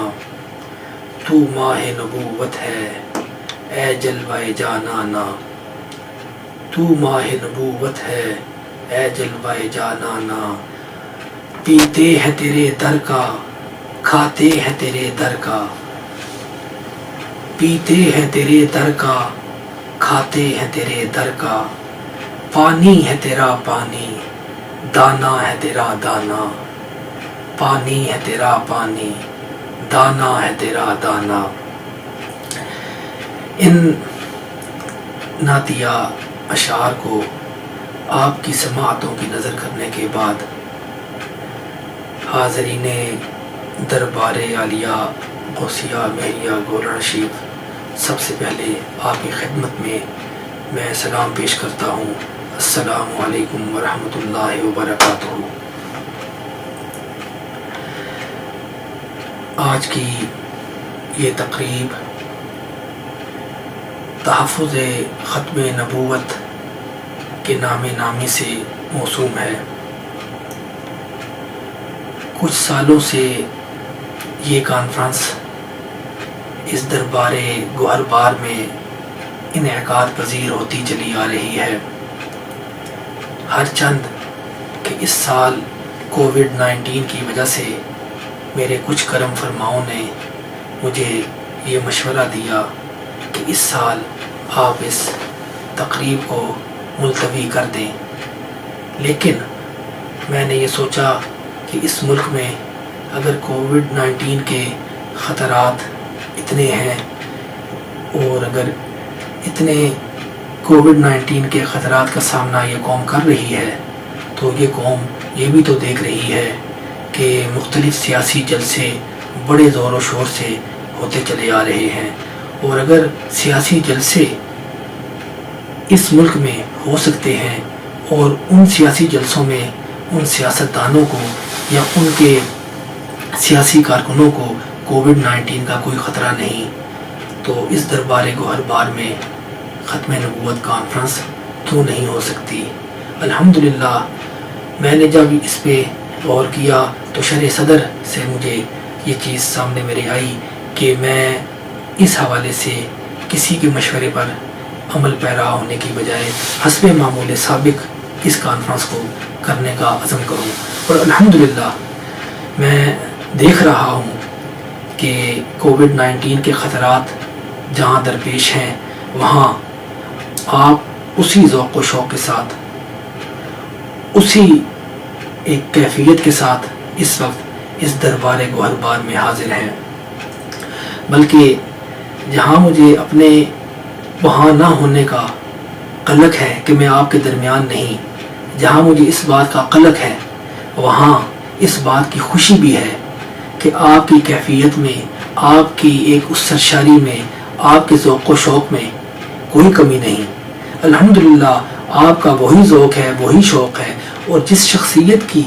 تو ماہ نبوت ہے اے جلوہ جانانا، تو ماہ نبوت ہے اے جلوہ جانانا۔ پیتے ہیں تیرے در کا، کھاتے ہیں تیرے در کا، پیتے ہیں تیرے در کا، کھاتے ہیں تیرے در کا۔ پانی ہے تیرا پانی، دانا ہے تیرا دانا، پانی ہے تیرا پانی، دانا ہے تیرا دانا۔ ان نعتیہ اشعار کو آپ کی سماعتوں کی نظر کرنے کے بعد حاضرین دربار عالیہ غوثیہ مہریہ گولڑ شریف، سب سے پہلے آپ کی خدمت میں میں سلام پیش کرتا ہوں۔ السلام علیکم ورحمۃ اللہ وبرکاتہ۔ آج کی یہ تقریب تحفظ ختم نبوت کے نام نامی سے موسوم ہے۔ کچھ سالوں سے یہ کانفرنس اس دربار گوہر بار میں انعقاد پذیر ہوتی چلی آ رہی ہے۔ ہر چند کہ اس سال کووڈ 19 کی وجہ سے میرے کچھ کرم فرماؤں نے مجھے یہ مشورہ دیا کہ اس سال آپ اس تقریب کو ملتوی کر دیں، لیکن میں نے یہ سوچا کہ اس ملک میں اگر کووڈ-19 کے خطرات اتنے ہیں اور اگر اتنے کووڈ-19 کے خطرات کا سامنا یہ قوم کر رہی ہے تو یہ قوم یہ بھی تو دیکھ رہی ہے کہ مختلف سیاسی جلسے بڑے زور و شور سے ہوتے چلے آ رہے ہیں، اور اگر سیاسی جلسے اس ملک میں ہو سکتے ہیں اور ان سیاسی جلسوں میں ان سیاستدانوں کو یا ان کے سیاسی کارکنوں کو کووڈ-19 کا کوئی خطرہ نہیں، تو اس دربار گوہر بار میں ختم نبوت کانفرنس کیوں نہیں ہو سکتی؟ الحمدللہ میں نے جب اس پہ غور کیا تو شرح صدر سے مجھے یہ چیز سامنے میرے آئی کہ میں اس حوالے سے کسی کے مشورے پر عمل پیرا ہونے کی بجائے حسب معمول سابق اس کانفرنس کو کرنے کا عزم کروں، اور الحمدللہ میں دیکھ رہا ہوں کہ کووڈ-19 کے خطرات جہاں درپیش ہیں وہاں آپ اسی ذوق و شوق کے ساتھ، اسی ایک کیفیت کے ساتھ اس وقت اس دربار گوہر بار میں حاضر ہیں، بلکہ جہاں مجھے اپنے وہاں نہ ہونے کا قلق ہے کہ میں آپ کے درمیان نہیں، جہاں مجھے اس بات کا قلق ہے وہاں اس بات کی خوشی بھی ہے کہ آپ کی کیفیت میں، آپ کی ایک اس سرشاری میں، آپ کے ذوق و شوق میں کوئی کمی نہیں۔ الحمدللہ آپ کا وہی ذوق ہے، وہی شوق ہے، اور جس شخصیت کی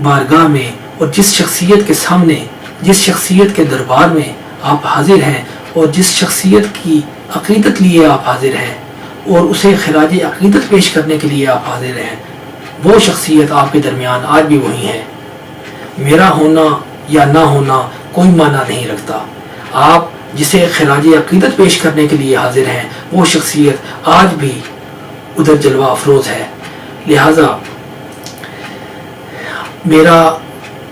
بارگاہ میں اور جس شخصیت کے سامنے، جس شخصیت کے دربار میں آپ حاضر ہیں اور جس شخصیت کی عقیدت لیے آپ حاضر ہیں اور اسے خراج عقیدت پیش کرنے کے لیے آپ حاضر ہیں، وہ شخصیت آپ کے درمیان آج بھی وہی ہے۔ میرا ہونا یا نہ ہونا کوئی معنی نہیں رکھتا، آپ جسے خراج عقیدت پیش کرنے کے لیے حاضر ہیں وہ شخصیت آج بھی ادھر جلوہ افروز ہے۔ لہٰذا میرا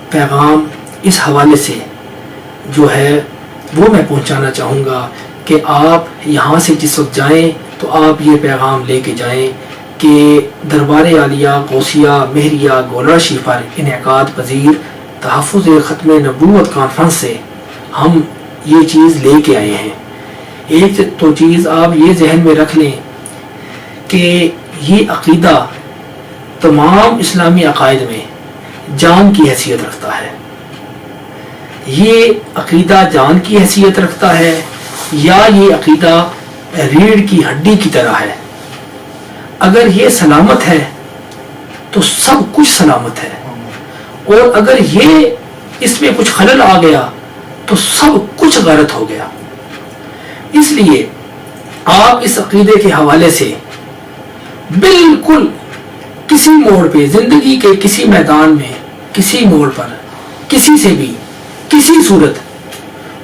پیغام اس حوالے سے جو ہے وہ میں پہنچانا چاہوں گا کہ آپ یہاں سے جس وقت جائیں تو آپ یہ پیغام لے کے جائیں کہ دربار عالیہ غوثیہ مہریہ گولراشی پر انعقاد پذیر تحفظ ختم نبوت کانفرنس سے ہم یہ چیز لے کے آئے ہیں۔ ایک تو چیز آپ یہ ذہن میں رکھ لیں کہ یہ عقیدہ تمام اسلامی عقائد میں جان کی حیثیت رکھتا ہے، یہ عقیدہ جان کی حیثیت رکھتا ہے یا یہ عقیدہ ریڑھ کی ہڈی کی طرح ہے۔ اگر یہ سلامت ہے تو سب کچھ سلامت ہے، اور اگر یہ اس میں کچھ خلل آ گیا تو سب کچھ غلط ہو گیا۔ اس لیے آپ اس عقیدے کے حوالے سے بالکل کسی موڑ پہ، زندگی کے کسی میدان میں، کسی موڑ پر، کسی سے بھی کسی صورت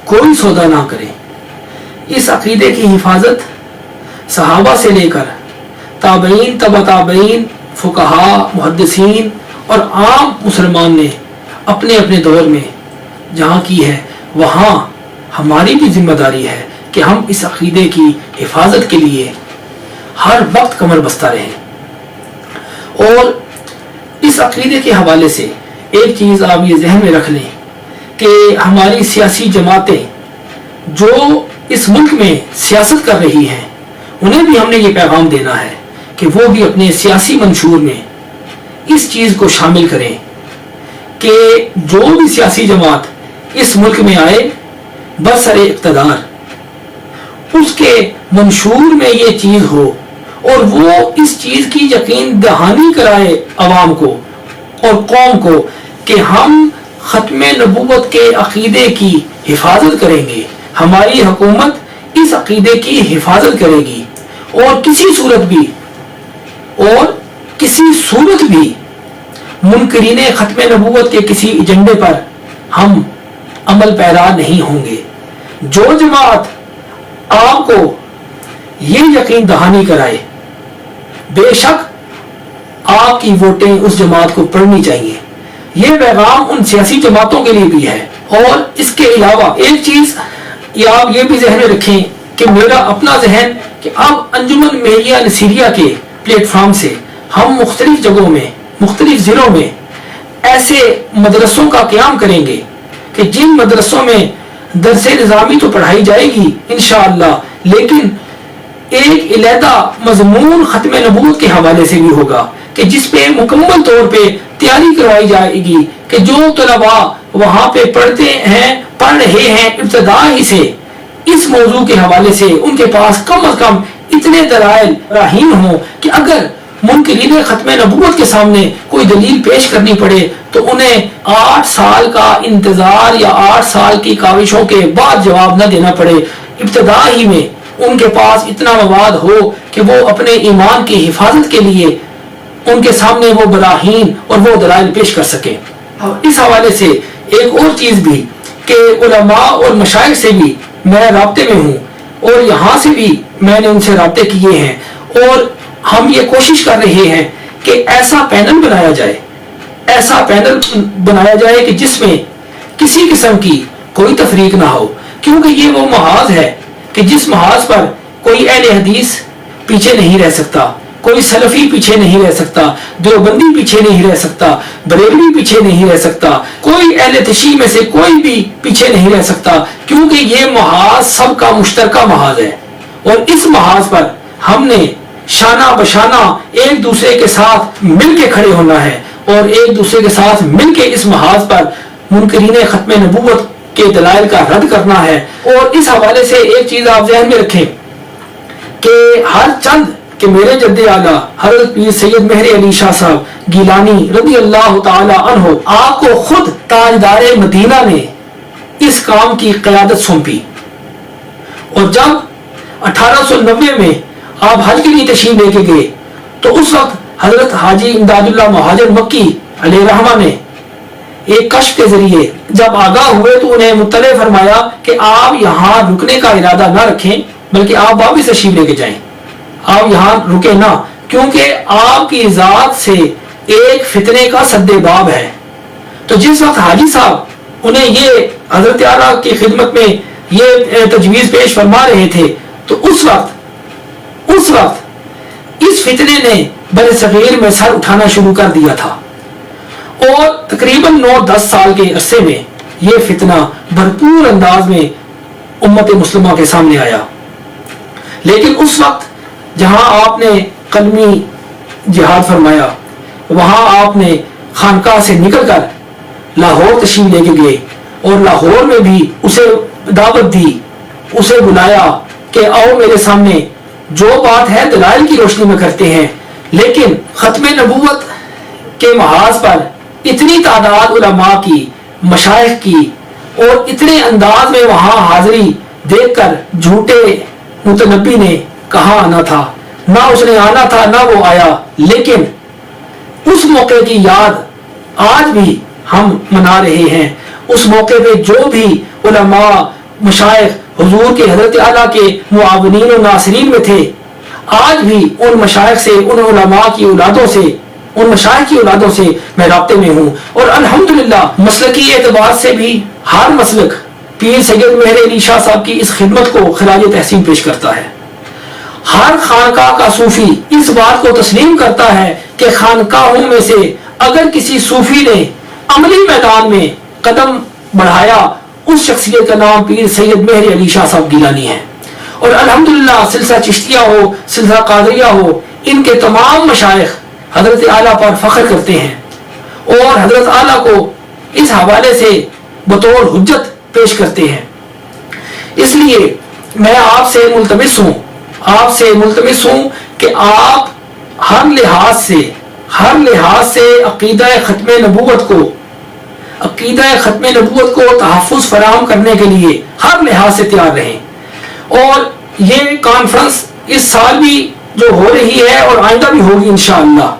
کوئی سودا نہ کریں۔ اس عقیدے کی حفاظت صحابہ سے لے کر تابعین، تبع تابعین، فقہاء، محدثین اور عام مسلمان نے اپنے اپنے دور میں جہاں کی ہے وہاں ہماری بھی ذمہ داری ہے کہ ہم اس عقیدے کی حفاظت کے لیے ہر وقت کمر بستہ رہیں۔ اور اس عقیدے کے حوالے سے ایک چیز آپ یہ ذہن میں رکھ لیں کہ ہماری سیاسی جماعتیں جو اس ملک میں سیاست کر رہی ہیں انہیں بھی ہم نے یہ پیغام دینا ہے کہ وہ بھی اپنے سیاسی منشور میں اس چیز کو شامل کریں کہ جو بھی سیاسی جماعت اس ملک میں آئے برسر اقتدار، اس کے منشور میں یہ چیز ہو اور وہ اس چیز کی یقین دہانی کرائے عوام کو اور قوم کو کہ ہم ختم نبوت کے عقیدے کی حفاظت کریں گے، ہماری حکومت اس عقیدے کی حفاظت کرے گی، اور کسی صورت بھی منکرین ختم نبوت کے کسی ایجنڈے پر ہم عمل پیرا نہیں ہوں گے۔ جو جماعت آپ کو یہ یقین دہانی کرائے بے شک آپ کی ووٹیں اس جماعت کو پڑھنی چاہیے، یہ پیغام ان سیاسی جماعتوں کے لیے بھی ہے. اور اس کے علاوہ ایک چیز آپ یہ بھی ذہن میں رکھیں کہ میرا اپنا ذہن کہ اب انجمن مہریہ نصیریہ کے پلیٹ فارم سے ہم مختلف جگہوں میں مختلف ضلعوں میں ایسے مدرسوں کا قیام کریں گے کہ جن مدرسوں میں درس نظامی تو پڑھائی جائے گی انشاءاللہ، لیکن ایک علیحدہ مضمون ختم نبوت کے حوالے سے بھی ہوگا کہ جس پہ مکمل طور پہ تیاری کروائی جائے گی کہ جو طلباء وہاں پہ پڑھ رہے ہیں ابتدا ہی سے اس موضوع کے حوالے سے ان کے پاس کم از کم اتنے دلائل راہیم ہوں کہ اگر منکرین ختم نبوت کے سامنے کوئی دلیل پیش کرنی پڑے تو انہیں 8 سال کا انتظار یا 8 سال کی کاوشوں کے بعد جواب نہ دینا پڑے، ابتدا ہی میں ان کے پاس اتنا مواد ہو کہ وہ اپنے ایمان کی حفاظت کے لیے ان کے سامنے وہ براہین اور وہ دلائل پیش کر سکیں. اس حوالے سے ایک اور چیز بھی کہ علماء اور مشائخ سے بھی میں رابطے میں ہوں اور یہاں سے بھی میں نے ان سے رابطے کیے ہیں اور ہم یہ کوشش کر رہے ہیں کہ ایسا پینل بنایا جائے کہ جس میں کسی قسم کی کوئی تفریق نہ ہو، کیونکہ یہ وہ محاذ ہے کہ جس محاذ پر کوئی اہل حدیث پیچھے نہیں رہ سکتا، کوئی سلفی پیچھے نہیں رہ سکتا، دیوبندی پیچھے نہیں رہ سکتا، بریلوی پیچھے نہیں رہ سکتا، کوئی اہل تشیع میں سے کوئی بھی پیچھے نہیں رہ سکتا، کیونکہ یہ محاذ سب کا مشترکہ محاذ ہے. اور اس محاذ پر ہم نے شانہ بشانہ ایک دوسرے کے ساتھ مل کے کھڑے ہونا ہے اور ایک دوسرے کے ساتھ مل کے اس محاذ پر منکرین ختم نبوت کے دلائل کا رد کرنا ہے. اور اس حوالے سے ایک چیز آپ ذہن میں رکھیں کہ ہر چند کہ میرے جد اعلیٰ حضرت پیر سید مہر علی شاہ صاحب گیلانی رضی اللہ تعالی عنہ آپ کو خود تاجدار مدینہ نے اس کام کی قیادت سونپی. اور جب 1890 میں آپ حج کے لیے تشریف لے کے گئے تو اس وقت حضرت حاجی امداد اللہ مہاجر مکی علیہ رحمہ نے ایک کشف کے ذریعے جب آگاہ ہوئے تو انہیں مطلع فرمایا کہ آپ یہاں رکنے کا ارادہ نہ رکھیں بلکہ آپ واپس تشریف لے کے جائیں، آپ یہاں رکے نہ، کیونکہ آپ کی ذات سے ایک فتنے کا سد باب ہے. تو جس وقت حاجی صاحب انہیں یہ حضرت اعلیٰ کی خدمت میں یہ تجویز پیش فرما رہے تھے تو اس وقت اس فتنے نے بر صغیر میں سر اٹھانا شروع کر دیا تھا اور تقریباً 9-10 سال کے عرصے میں یہ فتنہ بھرپور انداز میں امت مسلمہ کے سامنے آیا. لیکن اس وقت جہاں آپ نے قلمی جہاد فرمایا وہاں آپ نے خانقاہ سے نکل کر لاہور تشریف لے کے گئے اور لاہور میں بھی اسے دعوت دی، اسے بلایا کہ آؤ میرے سامنے جو بات ہے دلائل کی روشنی میں کرتے ہیں. لیکن ختم نبوت کے محاذ پر اتنی تعداد علماء کی، مشائخ کی اور اتنے انداز میں وہاں حاضری دیکھ کر جھوٹے متنبی نے کہاں آنا تھا، نہ اس نے آنا تھا نہ وہ آیا. لیکن اس موقع کی یاد آج بھی ہم منا رہے ہیں. اس موقع پہ جو بھی علماء مشائخ حضور کے حضرت اعلیٰ کے معاونین و ناصرین میں تھے آج بھی ان مشائخ سے، ان علماء کی اولادوں سے، ان مشائخ کی اولادوں سے میں رابطے میں ہوں. اور الحمدللہ مسلکی اعتبار سے بھی ہر مسلک پیر سید مہر علی شاہ صاحب کی اس خدمت کو خراج تحسین پیش کرتا ہے. ہر خانقاہ کا صوفی اس بات کو تسلیم کرتا ہے کہ خانقاہوں میں سے اگر کسی صوفی نے عملی میدان میں قدم بڑھایا اس شخصیت کا نام پیر سید مہر علی شاہ صاحب گیلانی ہے. اور الحمدللہ سلسلہ چشتیہ ہو، سلسلہ قادریہ ہو، ان کے تمام مشائخ حضرت اعلیٰ پر فخر کرتے ہیں اور حضرت اعلیٰ کو اس حوالے سے بطور حجت پیش کرتے ہیں. اس لیے میں آپ سے ملتمس ہوں کہ آپ ہر لحاظ سے عقیدہ ختم نبوت کو تحفظ فراہم کرنے کے لیے ہر لحاظ سے تیار رہیں. اور یہ کانفرنس اس سال بھی جو ہو رہی ہے اور آئندہ بھی ہوگی انشاءاللہ،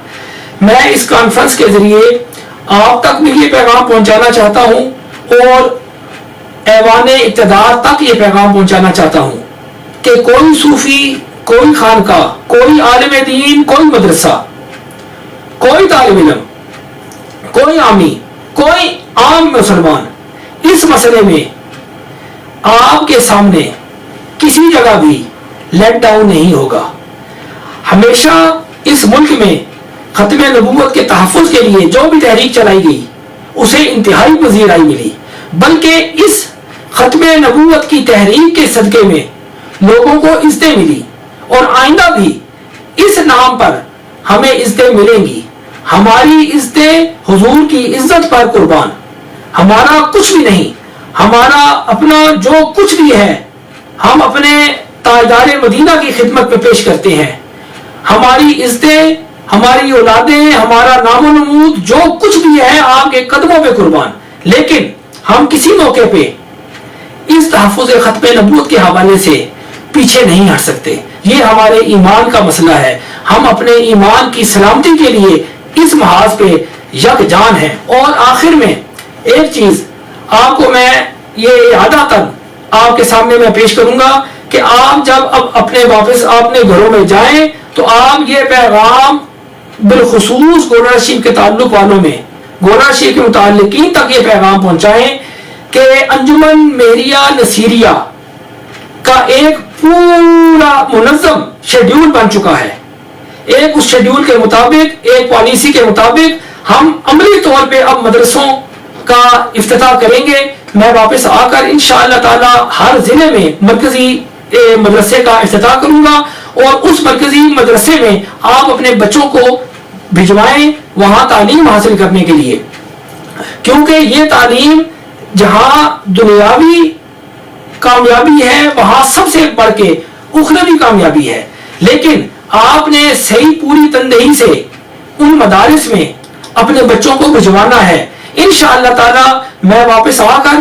میں اس کانفرنس کے ذریعے آپ تک بھی یہ پیغام پہنچانا چاہتا ہوں اور ایوان اقتدار تک یہ پیغام پہنچانا چاہتا ہوں کہ کوئی صوفی، کوئی خانقاہ، کوئی عالم دین، کوئی مدرسہ، کوئی طالب علم، کوئی عامی کوئی عام مسلمان اس مسئلے میں آپ کے سامنے کسی جگہ بھی لیٹ ڈاؤن نہیں ہوگا. ہمیشہ اس ملک میں ختم نبوت کے تحفظ کے لیے جو بھی تحریک چلائی گئی اسے انتہائی پذیرائی ملی، بلکہ اس ختم نبوت کی تحریک کے صدقے میں لوگوں کو عزتیں ملی، اور آئندہ بھی اس نام پر ہمیں عزتیں ملیں گی. ہماری عزتیں حضور کی عزت پر قربان. ہمارا کچھ بھی نہیں، ہمارا اپنا جو کچھ بھی ہے ہم اپنے تاجدار مدینہ کی خدمت میں پیش کرتے ہیں. ہماری عزتیں، ہماری اولادیں، ہمارا نام و نمود جو کچھ بھی ہے آپ کے قدموں پہ قربان. لیکن ہم کسی موقع پہ اس تحفظ ختم نبوت کے حوالے سے پیچھے نہیں ہٹ سکتے. یہ ہمارے ایمان کا مسئلہ ہے. ہم اپنے ایمان کی سلامتی کے لیے اس محاذ پہ یک جان ہیں. اور آخر میں ایک چیز آپ کو میں یہ اعادتاً آپ کے سامنے میں پیش کروں گا کہ آپ جب اب اپنے واپس اپنے گھروں میں جائیں تو آپ یہ پیغام بالخصوص گورنر شریف کے تعلق والوں میں، گورنر شریف کے متعلقین تک یہ پیغام پہنچائیں کہ انجمن مہریہ نصیریہ کا ایک پورا منظم شیڈیول بن چکا ہے. ایک اس شیڈیول کے مطابق، ایک پالیسی کے مطابق ہم عملی طور پہ اب مدرسوں کا افتتاح کریں گے. میں واپس آ کر انشاءاللہ تعالی ہر ضلع میں مرکزی مدرسے کا افتتاح کروں گا، اور اس مرکزی مدرسے میں آپ اپنے بچوں کو بھجوائیں وہاں تعلیم حاصل کرنے کے لیے، کیونکہ یہ تعلیم جہاں دنیاوی کامیابی ہے وہاں سب سے بڑھ کے اخروی کامیابی ہے. لیکن آپ نے صحیح پوری تندہی سے ان مدارس میں اپنے بچوں کو بھجوانا ہے. انشاءاللہ تعالی میں واپس آ کر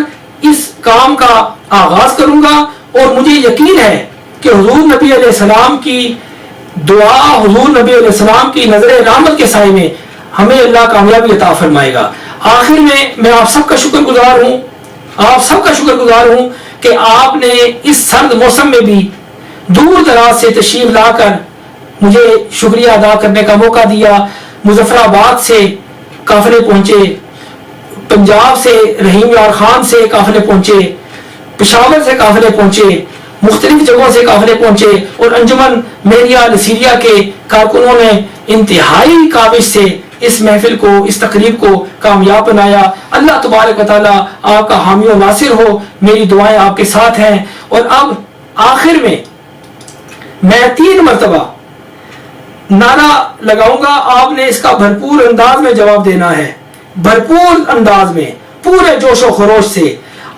اس کام کا آغاز کروں گا، اور مجھے یقین ہے کہ حضور نبی علیہ السلام کی دعا، حضور نبی علیہ السلام کی نظر رحمت کے سائے میں ہمیں اللہ کامیابی عطا فرمائے گا. آخر میں آپ سب کا شکر گزار ہوں، آپ سب کا شکر گزار ہوں کہ آپ نے اس سرد موسم میں بھی دور دراز سے تشریف لا کر مجھے شکریہ ادا کرنے کا موقع دیا. مظفر آباد سے قافلے پہنچے، پنجاب سے رحیم یار خان سے قافلے پہنچے، پشاور سے قافلے پہنچے، مختلف جگہوں سے قافلے پہنچے، اور انجمن مہریہ نصیریہ کے کارکنوں نے انتہائی کاوش سے اس محفل کو، اس تقریب کو کامیاب بنایا. اللہ تبارک و تعالی آپ کا حامی و ناصر ہو. میری دعائیں آپ کے ساتھ ہیں. اور اب آخر میں 3 مرتبہ نعرہ لگاؤں گا، آپ نے اس کا بھرپور انداز میں جواب دینا ہے. بھرپور انداز میں، پورے جوش و خروش سے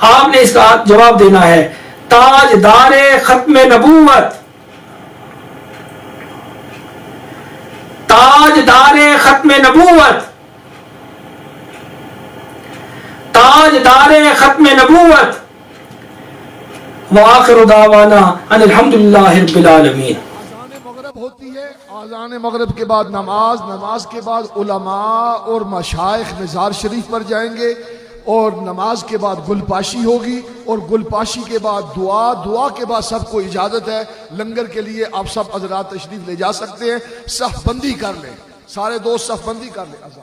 آپ نے اس کا جواب دینا ہے. تاجدار ختم نبوت، تاجدار ختم نبوت، تاجدار ختم نبوت. وآخر دعوانا ان الحمدللہ رب العالمین. آذان مغرب ہوتی ہے، آذان مغرب کے بعد نماز، نماز کے بعد علماء اور مشائخ مزار شریف پر جائیں گے، اور نماز کے بعد گل پاشی ہوگی، اور گل پاشی کے بعد دعا، دعا کے بعد سب کو اجازت ہے لنگر کے لیے. آپ سب حضرات تشریف لے جا سکتے ہیں. صف بندی کر لیں، سارے دوست صف بندی کر لیں.